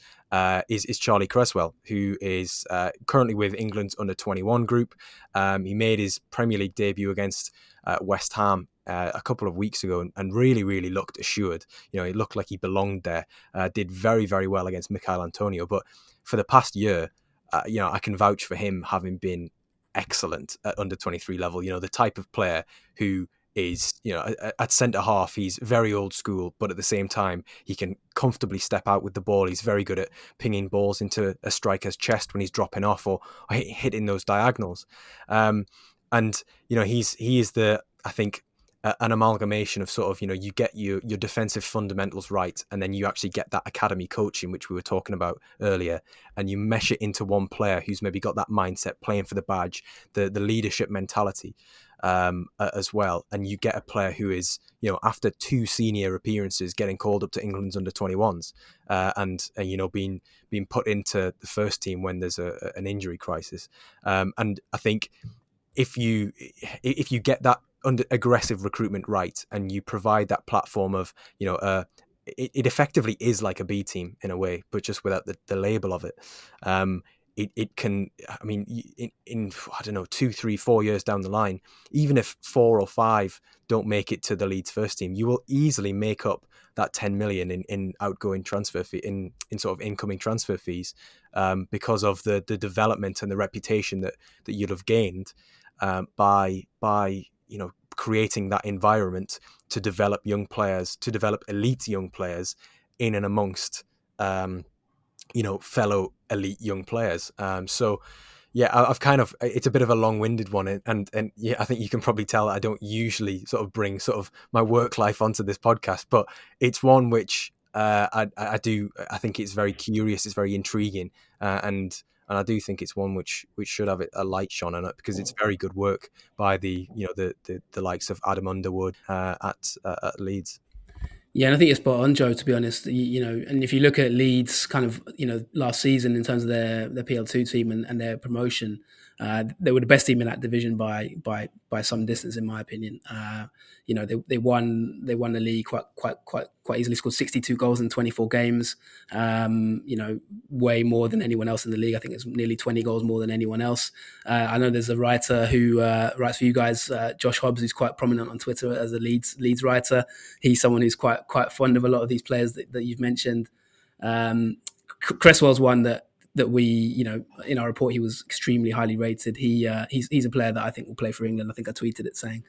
is Charlie Cresswell, who is currently with England's under-21 group. He made his Premier League debut against West Ham a couple of weeks ago, and really, really looked assured. He looked like he belonged there. Did very, very well against Michail Antonio. But for the past year, I can vouch for him having been excellent at under 23 level. The type of player who is, at centre half, he's very old school, but at the same time, he can comfortably step out with the ball. He's very good at pinging balls into a striker's chest when he's dropping off or hitting those diagonals. And he is I think, an amalgamation of sort of, you get your defensive fundamentals right, and then you actually get that academy coaching, which we were talking about earlier, and you mesh it into one player who's maybe got that mindset, playing for the badge, the leadership mentality as well. And you get a player who is, after 2 senior appearances, getting called up to England's under 21s and being put into the first team when there's an injury crisis. And I think if you get that aggressive recruitment right, and you provide that platform of, it effectively is like a B team in a way, but just without the label of it. It can, I mean, in I don't know, 2, 3, 4 years down the line, even if 4 or 5 don't make it to the Leeds first team, you will easily make up that 10 million in outgoing transfer fee, in sort of incoming transfer fees, because of the development and the reputation that you'd have gained by creating that environment to develop young players, to develop elite young players in and amongst fellow elite young players. So yeah, I've kind of, it's a bit of a long-winded one, and yeah, I think you can probably tell that I don't usually sort of bring sort of my work life onto this podcast, but it's one which I think it's very curious, it's very intriguing, and I do think it's one which should have a light shone on it, because it's very good work by the likes of Adam Underwood at Leeds. Yeah, and I think you're spot on, Joe, to be honest. And if you look at Leeds kind of, last season in terms of their PL2 team and their promotion, they were the best team in that division by some distance, in my opinion. They won the league quite easily, scored 62 goals in 24 games. Way more than anyone else in the league. I think it's nearly 20 goals more than anyone else. I know there's a writer who writes for you guys, Josh Hobbs, who's quite prominent on Twitter as a Leeds writer. He's someone who's quite fond of a lot of these players that you've mentioned. Cresswell's one that we, in our report, he was extremely highly rated. He's a player that I think will play for England. I think I tweeted it saying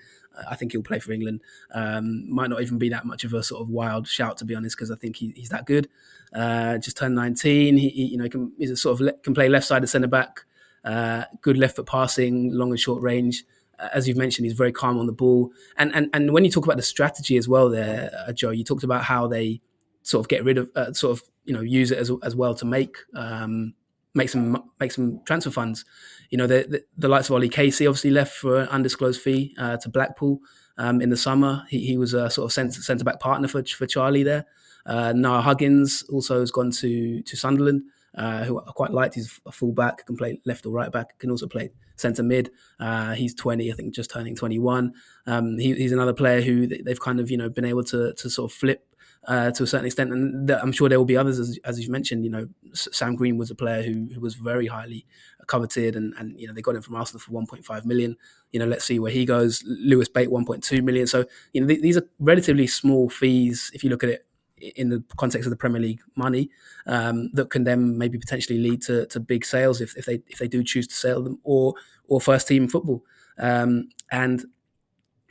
I think he'll play for England. Might not even be that much of a sort of wild shout, to be honest, because I think he's that good. Just turned 19. He's a sort of can play left-sided centre back. Good left foot passing, long and short range. As you've mentioned, he's very calm on the ball. And when you talk about the strategy as well, there, Joe, you talked about how they sort of get rid of, use it as well to make some transfer funds. The likes of Ollie Casey obviously left for an undisclosed fee to Blackpool in the summer. He was a sort of centre back partner for Charlie there. Noah Huggins also has gone to Sunderland, who I quite liked. He's a full back, can play left or right back, can also play centre mid. He's 20, I think, just turning 21. He's another player who they've kind of been able to sort of flip to a certain extent, and I'm sure there will be others, as you've mentioned. Sam Green was a player who was very highly coveted, and they got him from Arsenal for 1.5 million. Let's see where he goes. Lewis Bate, 1.2 million. So these are relatively small fees if you look at it in the context of the Premier League money, that can then maybe potentially lead to big sales if they do choose to sell them, or first team football. And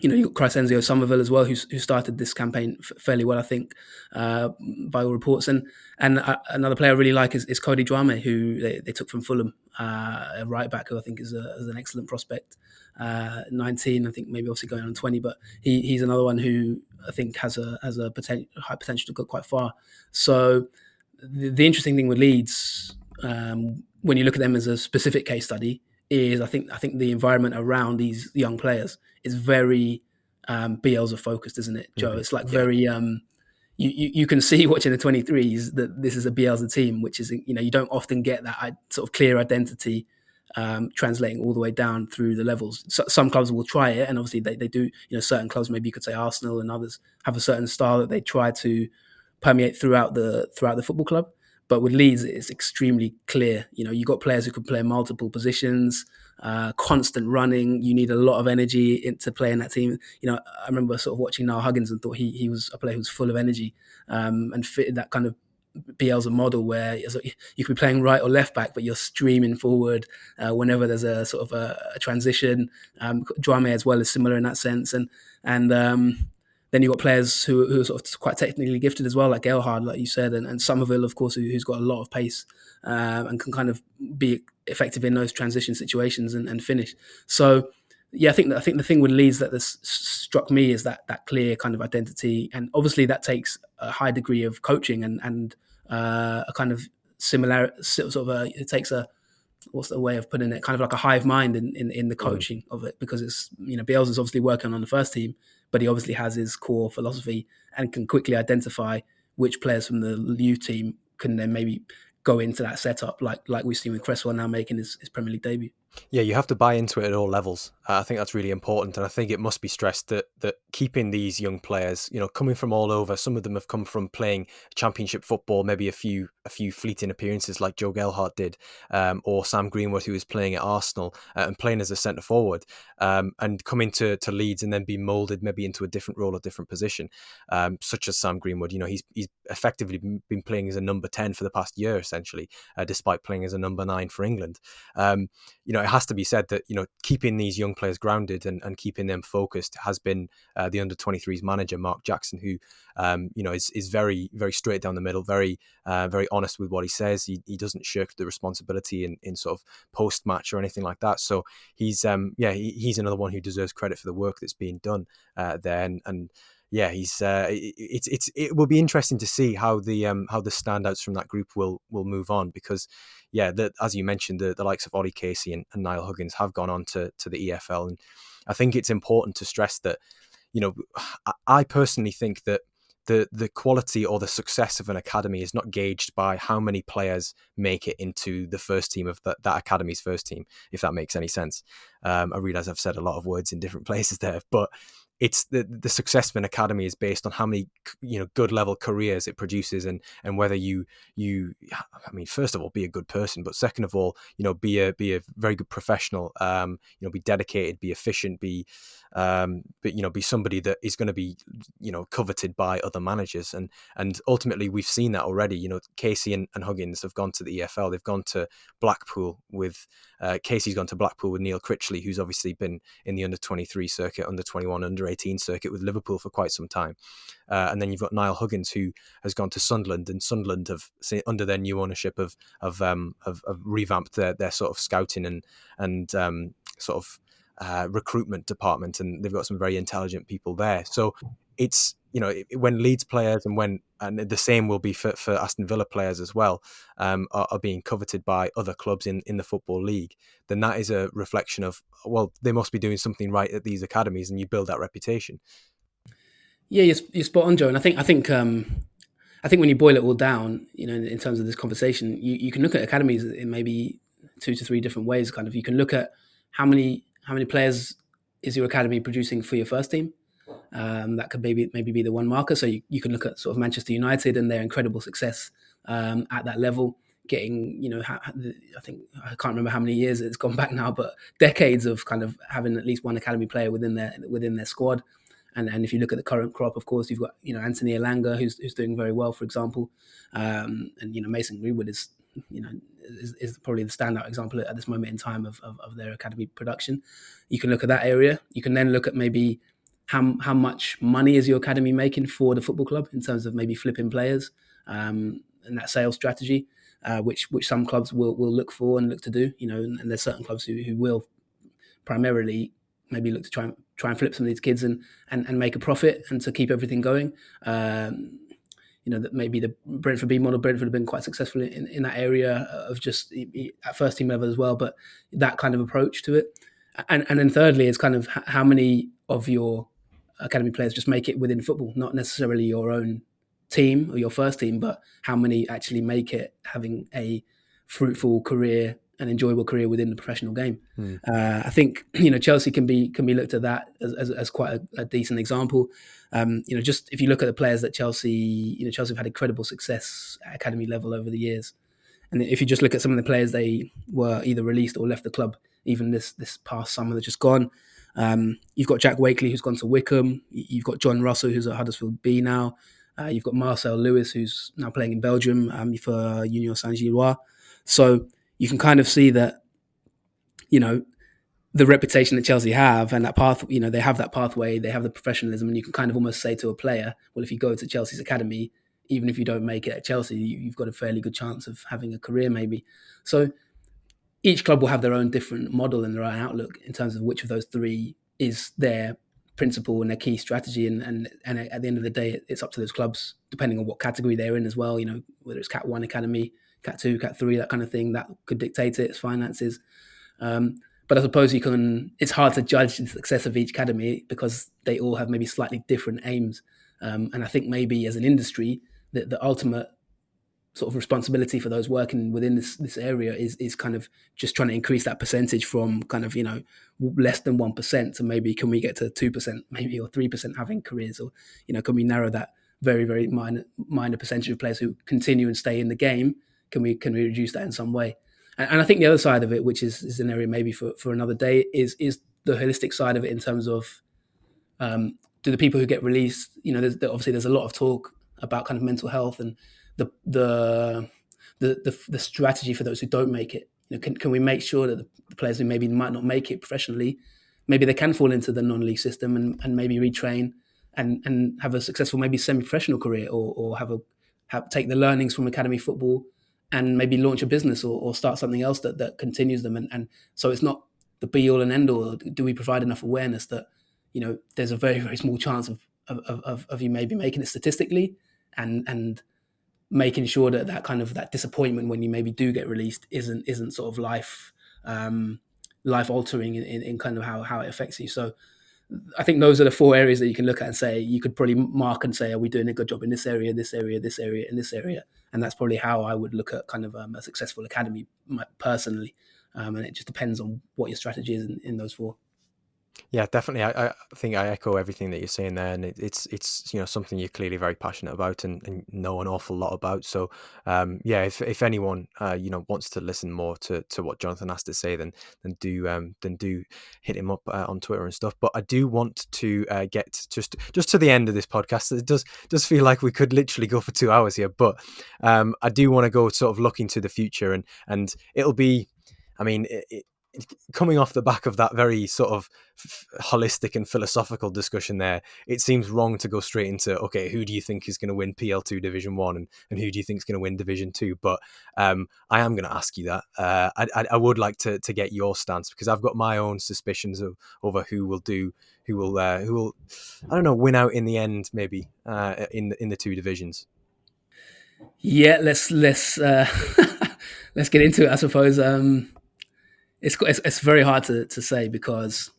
you've got Crescenzio Somerville as well, who started this campaign fairly well, I think, by all reports. And another player I really like is Cody Drameh, who they took from Fulham, a right back who I think is an excellent prospect. 19, I think, maybe obviously going on 20, but he's another one who I think has a high potential to go quite far. So the interesting thing with Leeds, when you look at them as a specific case study, is I think the environment around these young players is very Bielsa focused, isn't it, Joe? It's like very you can see watching the 23s that this is a Bielsa team, which is you don't often get that sort of clear identity translating all the way down through the levels. So, some clubs will try it, and obviously they do. Certain clubs, maybe you could say Arsenal and others, have a certain style that they try to permeate throughout the football club. But with Leeds, it's extremely clear. You've got players who can play multiple positions, constant running. You need a lot of energy to play in that team. I remember sort of watching Noah Huggins and thought he was a player who was full of energy and fitted that kind of Bielsa model where you could be playing right or left back, but you're streaming forward whenever there's a sort of a transition. Dramé as well is similar in that sense, and then you've got players who are sort of quite technically gifted as well, like Gelhardt, like you said, and Somerville, of course, who's got a lot of pace and can kind of be effective in those transition situations and finish. So, yeah, I think the thing with Leeds that this struck me is that clear kind of identity, and obviously that takes a high degree of coaching and a kind of similar sort of it takes a, what's the way of putting it, kind of like a hive mind in the coaching of it, because it's, Bielsa's obviously working on the first team, but he obviously has his core philosophy and can quickly identify which players from the youth team can then maybe go into that setup, like we've seen with Cresswell now making his Premier League debut. Yeah, you have to buy into it at all levels. I think that's really important, and I think it must be stressed that keeping these young players, coming from all over. Some of them have come from playing Championship football, maybe a few fleeting appearances like Joe Gelhardt did, or Sam Greenwood, who was playing at Arsenal and playing as a centre forward, and coming to Leeds and then be moulded maybe into a different role, a different position, such as Sam Greenwood. He's effectively been playing as a number 10 for the past year, essentially, despite playing as a number 9 for England. It has to be said that, keeping these young players grounded and keeping them focused has been the under-23s manager, Mark Jackson, who, is very, very straight down the middle, very, very honest with what he says. He doesn't shirk the responsibility in sort of post-match or anything like that. So he's another one who deserves credit for the work that's being done there. And yeah, it will be interesting to see how the standouts from that group will move on, because as you mentioned, the likes of Ollie Casey and Niall Huggins have gone on to the EFL, and I think it's important to stress that I personally think that the quality or the success of an academy is not gauged by how many players make it into the first team of that academy's first team, if that makes any sense. I realize I've said a lot of words in different places there, but it's the success of an academy is based on how many good level careers it produces, and whether you first of all, be a good person, but second of all, be a very good professional, be dedicated, be efficient, be somebody that is going to be coveted by other managers, and ultimately we've seen that already. Casey and Huggins have gone to the EFL. They've gone to Blackpool with Casey's gone to Blackpool with Neil Critchley, who's obviously been in the under-23 circuit, under-21, under-18 circuit with Liverpool for quite some time. And then you've got Niall Huggins, who has gone to Sunderland, and Sunderland have, under their new ownership, have revamped their sort of scouting and sort of recruitment department, and they've got some very intelligent people there. So it's when Leeds players and the same will be for Aston Villa players as well, are being coveted by other clubs in the Football League, then that is a reflection of, well, they must be doing something right at these academies, and you build that reputation. Yeah, you're spot on, Joe. And I think when you boil it all down, in terms of this conversation, you can look at academies in maybe 2 to 3 different ways. Kind of, you can look at how many players is your academy producing for your first team. That could maybe be the one marker. So you can look at sort of Manchester United and their incredible success at that level, getting, I think, I can't remember how many years it's gone back now, but decades of kind of having at least one academy player within their squad. And if you look at the current crop, of course, you've got Anthony Elanga, who's doing very well, for example, and Mason Greenwood is probably the standout example at this moment in time of their academy production. You can look at that area. You can then look at maybe how much money is your academy making for the football club in terms of maybe flipping players, and that sales strategy, which some clubs will look for and look to do. And there's certain clubs who will primarily maybe look to try and flip some of these kids and make a profit and to keep everything going. That maybe the Brentford B model, Brentford have been quite successful in that area of just at first team level as well, but that kind of approach to it. And then thirdly is kind of how many of your academy players just make it within football, not necessarily your own team or your first team, but how many actually make it having a fruitful career, an enjoyable career within the professional game. I think Chelsea can be looked at that as quite a decent example. Just if you look at the players that Chelsea have had incredible success at academy level over the years, and if you just look at some of the players they were either released or left the club, even this past summer that's just gone. You've got Jack Wakely, who's gone to Wickham. You've got John Russell, who's at Huddersfield B now. You've got Marcel Lewis, who's now playing in Belgium for Union Saint-Gilloise. So you can kind of see that, the reputation that Chelsea have and that path, they have that pathway, they have the professionalism, and you can kind of almost say to a player, well, if you go to Chelsea's academy, even if you don't make it at Chelsea, you've got a fairly good chance of having a career maybe. So each club will have their own different model and their own outlook in terms of which of those three is their principle and their key strategy. And at the end of the day, it's up to those clubs, depending on what category they're in as well, whether it's Cat 1 Academy, Cat 2, Cat 3, that kind of thing, that could dictate it, its finances. But I suppose it's hard to judge the success of each academy because they all have maybe slightly different aims. And I think maybe as an industry, the ultimate sort of responsibility for those working within this area is kind of just trying to increase that percentage from kind of, less than 1% to maybe, can we get to 2% maybe, or 3% having careers, or, can we narrow that very, very minor percentage of players who continue and stay in the game? Can we reduce that in some way? And I think the other side of it, which is an area maybe for another day, is the holistic side of it in terms of, do the people who get released, obviously there's a lot of talk about kind of mental health and the strategy for those who don't make it. Can we make sure that the players who maybe might not make it professionally, maybe they can fall into the non-league system and maybe retrain and have a successful maybe semi-professional career, or take the learnings from academy football and maybe launch a business or start something else that continues them. And so it's not the be all and end all. Do we provide enough awareness that, there's a very, very small chance of you maybe making it statistically, and making sure that kind of that disappointment when you maybe do get released isn't sort of life altering in kind of how it affects you. So I think those are the four areas that you can look at and say, you could probably mark and say, are we doing a good job in this area, this area, this area, and this area? And that's probably how I would look at kind of a successful academy personally. And it just depends on what your strategy is in those four. Yeah, definitely. I think I echo everything that you're saying there, and it's something you're clearly very passionate about and know an awful lot about. So yeah, if anyone wants to listen more to what Jonathan has to say, then do hit him up on Twitter and stuff. But I do want to get just to the end of this podcast. It does feel like we could literally go for 2 hours here, but I do want to go sort of looking to the future, and it'll be, I mean, coming off the back of that very sort of holistic and philosophical discussion there, it seems wrong to go straight into, okay, who do you think is going to win PL2 Division 1 and who do you think is going to win Division 2? But I am going to ask you that. I would like to get your stance, because I've got my own suspicions over who will I don't know, win out in the end, maybe in the two divisions. Yeah, let's let's get into it, I suppose. It's very hard to say, because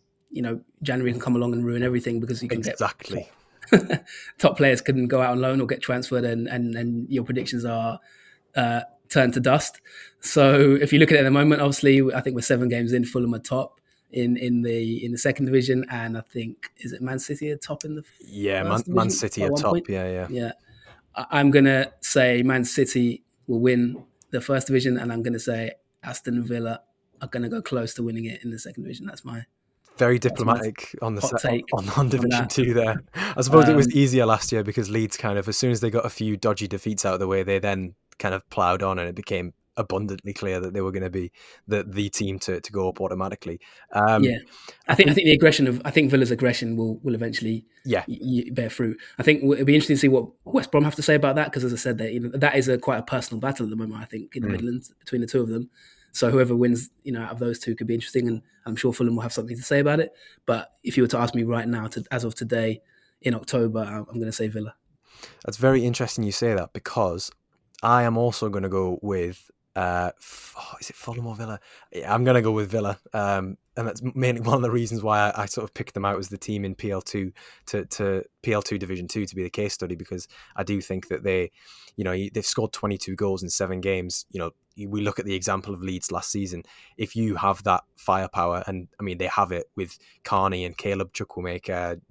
January can come along and ruin everything, because you can exactly get top players can go out on loan or get transferred, and your predictions are turned to dust. So if you look at it at the moment, obviously I think we're 7 games in. Fulham are top in the second division, and I think, is it Man City are top in the first division? Man City are top. Point? Yeah. I'm gonna say Man City will win the first division, and I'm gonna say Aston Villa are going to go close to winning it in the second division. That's my very diplomatic on the hot take on Division 2 there. I suppose it was easier last year because Leeds kind of, as soon as they got a few dodgy defeats out of the way, they then kind of ploughed on, and it became abundantly clear that they were going to be the team to go up automatically. Yeah, I think the aggression I think Villa's aggression will eventually bear fruit. I think it'll be interesting to see what West Brom have to say about that, because as I said, that is quite a personal battle at the moment, I think, in the Midlands between the two of them. So whoever wins, out of those two could be interesting, and I'm sure Fulham will have something to say about it. But if you were to ask me right now, as of today, in October, I'm going to say Villa. That's very interesting you say that, because I am also going to go with, is it Fulham or Villa? Yeah, I'm going to go with Villa. And that's mainly one of the reasons why I sort of picked them out as the team in PL2 to PL2 Division 2 to be the case study, because I do think that they've scored 22 goals in 7 games. We look at the example of Leeds last season. If you have that firepower, and I mean, they have it with Carney and Caleb Chukwuemeka,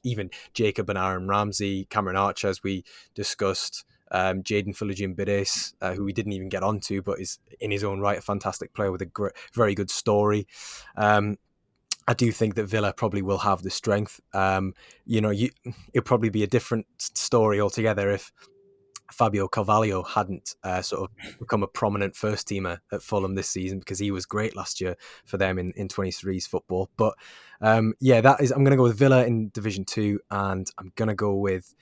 even Jacob and Aaron Ramsey, Cameron Archer, as we discussed, Jaden Philogene-Bides, who we didn't even get onto, but is in his own right a fantastic player with a very good story. I do think that Villa probably will have the strength. It'd probably be a different story altogether if Fabio Carvalho hadn't sort of become a prominent first teamer at Fulham this season, because he was great last year for them in 23s football. But I'm going to go with Villa in Division 2, and I'm going to go with,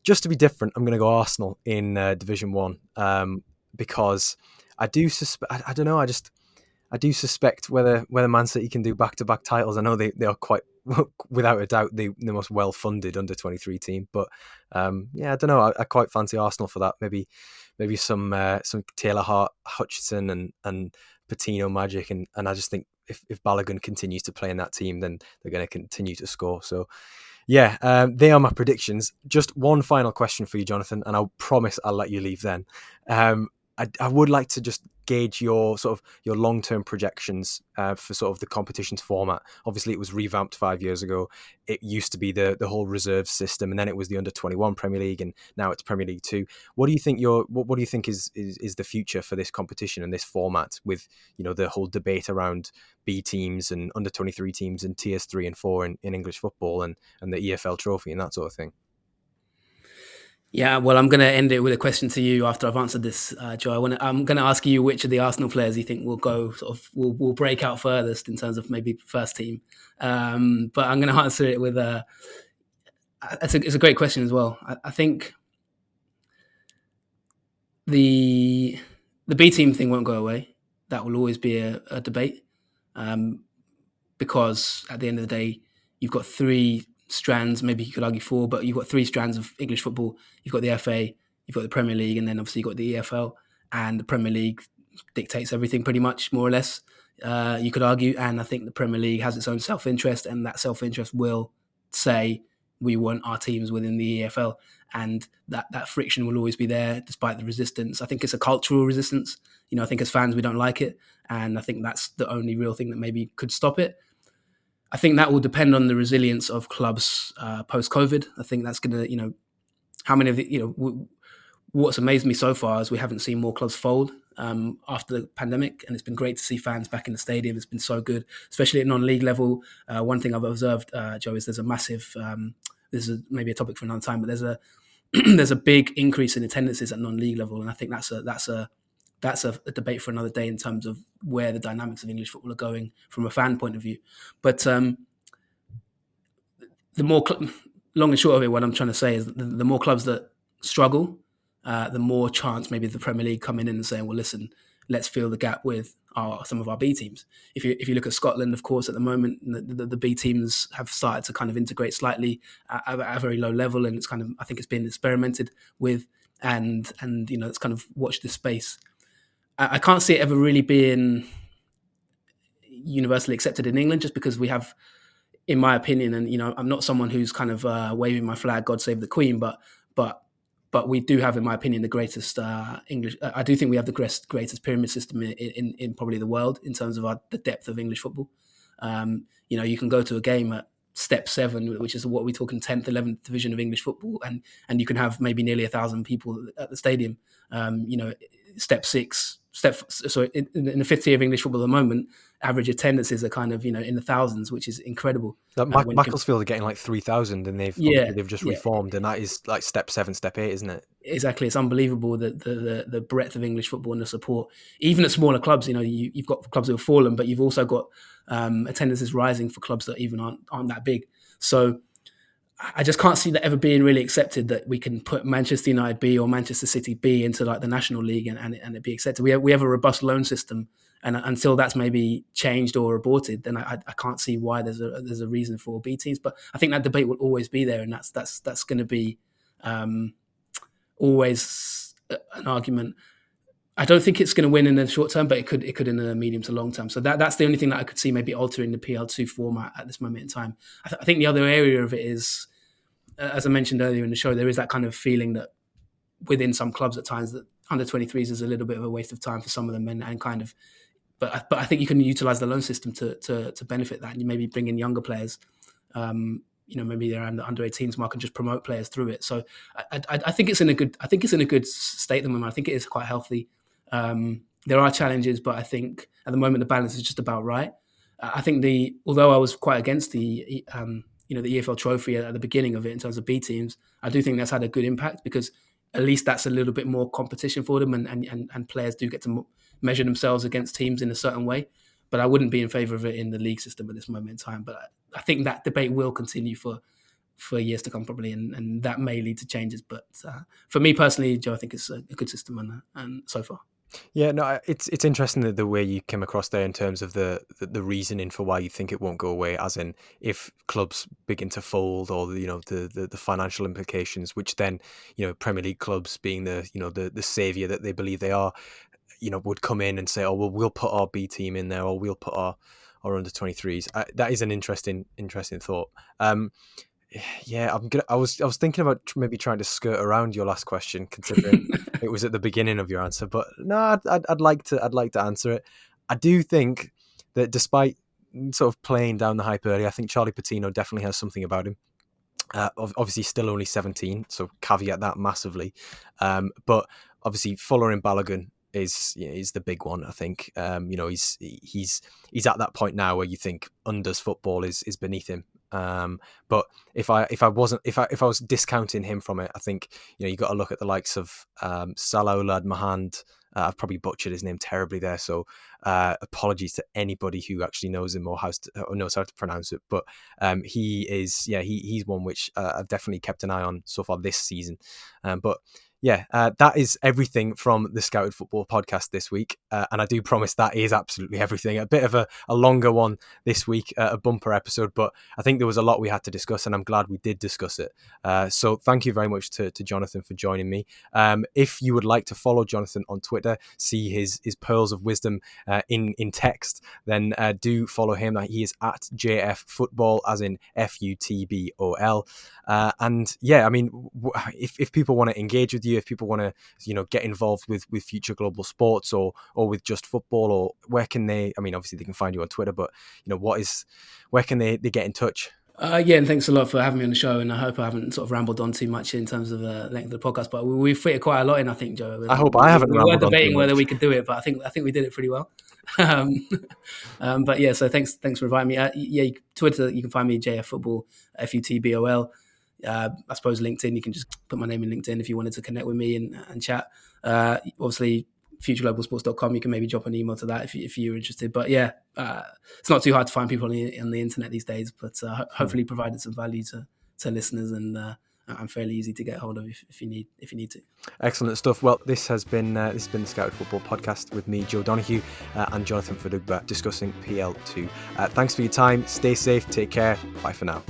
just to be different, I'm going to go Arsenal in Division 1, because I do suspect, I don't know, I do suspect whether Man City can do back-to-back titles. I know they are quite, without a doubt, the most well-funded under-23 team. But I don't know. I quite fancy Arsenal for that. Maybe some Taylor Hutchinson and Patino magic. And I just think if Balogun continues to play in that team, then they're going to continue to score. So they are my predictions. Just one final question for you, Jonathan, and I'll promise I'll let you leave then. I would like to just gauge your long-term projections for sort of the competition's format. Obviously, it was revamped 5 years ago. It used to be the whole reserve system, and then it was the under-21 Premier League, and now it's Premier League 2. What do you think what do you think is the future for this competition and this format, with the whole debate around B teams and under-23 teams and tiers 3 and 4 in English football, and the EFL trophy and that sort of thing? Yeah, well, I'm going to end it with a question to you after I've answered this, Joe. I'm going to ask you which of the Arsenal players you think will go will break out furthest in terms of maybe first team. But I'm going to answer it with it's a great question as well. I think the B team thing won't go away. That will always be a debate, because at the end of the day, you've got three strands, maybe you could argue four, but you've got three strands of English football. You've got the FA, you've got the Premier League, and then obviously you've got the EFL. And the Premier League dictates everything pretty much, more or less, you could argue. And I think the Premier League has its own self-interest, and that self-interest will say, we want our teams within the EFL. And that friction will always be there, despite the resistance. I think it's a cultural resistance. I think as fans, we don't like it. And I think that's the only real thing that maybe could stop it. I think that will depend on the resilience of clubs post-COVID. I think that's going to, how many of the, what's amazed me so far is we haven't seen more clubs fold after the pandemic, and it's been great to see fans back in the stadium. It's been so good, especially at non-league level. One thing I've observed, Joe, is there's a massive, this is maybe a topic for another time, but there's a there's a big increase in attendances at non-league level, and I think that's a debate for another day in terms of where the dynamics of English football are going from a fan point of view. But the more long and short of it, what I'm trying to say is the more clubs that struggle, the more chance maybe the Premier League coming in and saying, well, listen, let's fill the gap with some of our B teams. If you look at Scotland, of course, at the moment, the B teams have started to kind of integrate slightly at a very low level, and it's kind of, I think it's been experimented with, and it's kind of watched this space. I can't see it ever really being universally accepted in England, just because we have, in my opinion, and I'm not someone who's kind of waving my flag, God save the Queen, but we do have, in my opinion, the greatest English. I do think we have the greatest pyramid system in probably the world in terms of the depth of English football. You can go to a game at step 7, which is what we're talking 10th, 11th division of English football, and you can have maybe nearly 1,000 people at the stadium. Step 6. In the 5th tier of English football at the moment, average attendances are kind of in the thousands, which is incredible. Macclesfield are getting like 3,000, and they've just reformed, and that is like step 7, step 8, isn't it? Exactly, it's unbelievable that the breadth of English football and the support, even at smaller clubs. You've got clubs that have fallen, but you've also got attendances rising for clubs that even aren't that big. So I just can't see that ever being really accepted, that we can put Manchester United B or Manchester City B into like the National League and it be accepted. We have a robust loan system, and until that's maybe changed or aborted, then I can't see why there's a reason for B teams. But I think that debate will always be there, and that's going to be always an argument. I don't think it's going to win in the short term, but it could in the medium to long term. So that's the only thing that I could see maybe altering the PL2 format at this moment in time. I think the other area of it is, as I mentioned earlier in the show, there is that kind of feeling that within some clubs at times that under 23s is a little bit of a waste of time for some of them, and kind of. But I think you can utilize the loan system to benefit that, and you maybe bring in younger players. Maybe they're under 18s mark and just promote players through it. So I think it's in a good state at the moment. I think it is quite healthy. There are challenges, but I think at the moment the balance is just about right. I think although I was quite against the the EFL trophy at the beginning of it in terms of B teams, I do think that's had a good impact, because at least that's a little bit more competition for them, and players do get to measure themselves against teams in a certain way. But I wouldn't be in favour of it in the league system at this moment in time. But I think that debate will continue for years to come, probably, and that may lead to changes. But for me personally, Joe, I think it's a good system, and so far. Yeah, no, it's interesting that the way you came across there in terms of the reasoning for why you think it won't go away, as in if clubs begin to fold, or the financial implications, which then Premier League clubs, being the savior that they believe they are, would come in and say, oh well, we'll put our B team in there, or we'll put our under 23s. That is an interesting thought. Yeah, I was thinking about maybe trying to skirt around your last question, considering it was at the beginning of your answer. But no, I'd like to answer it. I do think that despite sort of playing down the hype early, I think Charlie Patino definitely has something about him. Obviously, still only 17, so caveat that massively. But obviously, Folarin Balogun is the big one. I think he's at that point now where you think unders football is beneath him. But if I was discounting him from it, I think you got to look at the likes of Salah Oulad Mahand. I've probably butchered his name terribly there, so apologies to anybody who actually knows him or knows how to pronounce it. But he's one which I've definitely kept an eye on so far this season. But yeah, that is everything from the Scouted Football podcast this week. And I do promise that is absolutely everything. A bit of a longer one this week, a bumper episode, but I think there was a lot we had to discuss, and I'm glad we did discuss it. So thank you very much to Jonathan for joining me. If you would like to follow Jonathan on Twitter, see his pearls of wisdom in text, then do follow him. He is at JF Football, as in FUTBOL. And yeah, I mean, if people want to engage with you, if people want to get involved with future global sports, or with just football, or where can they, I mean, obviously they can find you on Twitter, but where can they get in touch? Yeah, and thanks a lot for having me on the show, and I hope I haven't sort of rambled on too much in terms of the length of the podcast, but we fitted quite a lot in, I think, Joe. I hope I haven't rambled on too much. We were debating whether we could do it, but I think we did it pretty well. But yeah, so thanks for inviting me. Twitter, you can find me JF Football, FUTBOL. I suppose LinkedIn, you can just put my name in LinkedIn if you wanted to connect with me and chat. Obviously, futureglobalsports.com, you can maybe drop an email to that if you're interested. But yeah, it's not too hard to find people on the internet these days, but hopefully provided some value to listeners, and I'm fairly easy to get hold of if you need to. Excellent stuff. Well, this has been the Scouted Football podcast with me, Joe Donoghue, and Jonathan Fadugba, discussing PL2. Thanks for your time. Stay safe. Take care. Bye for now.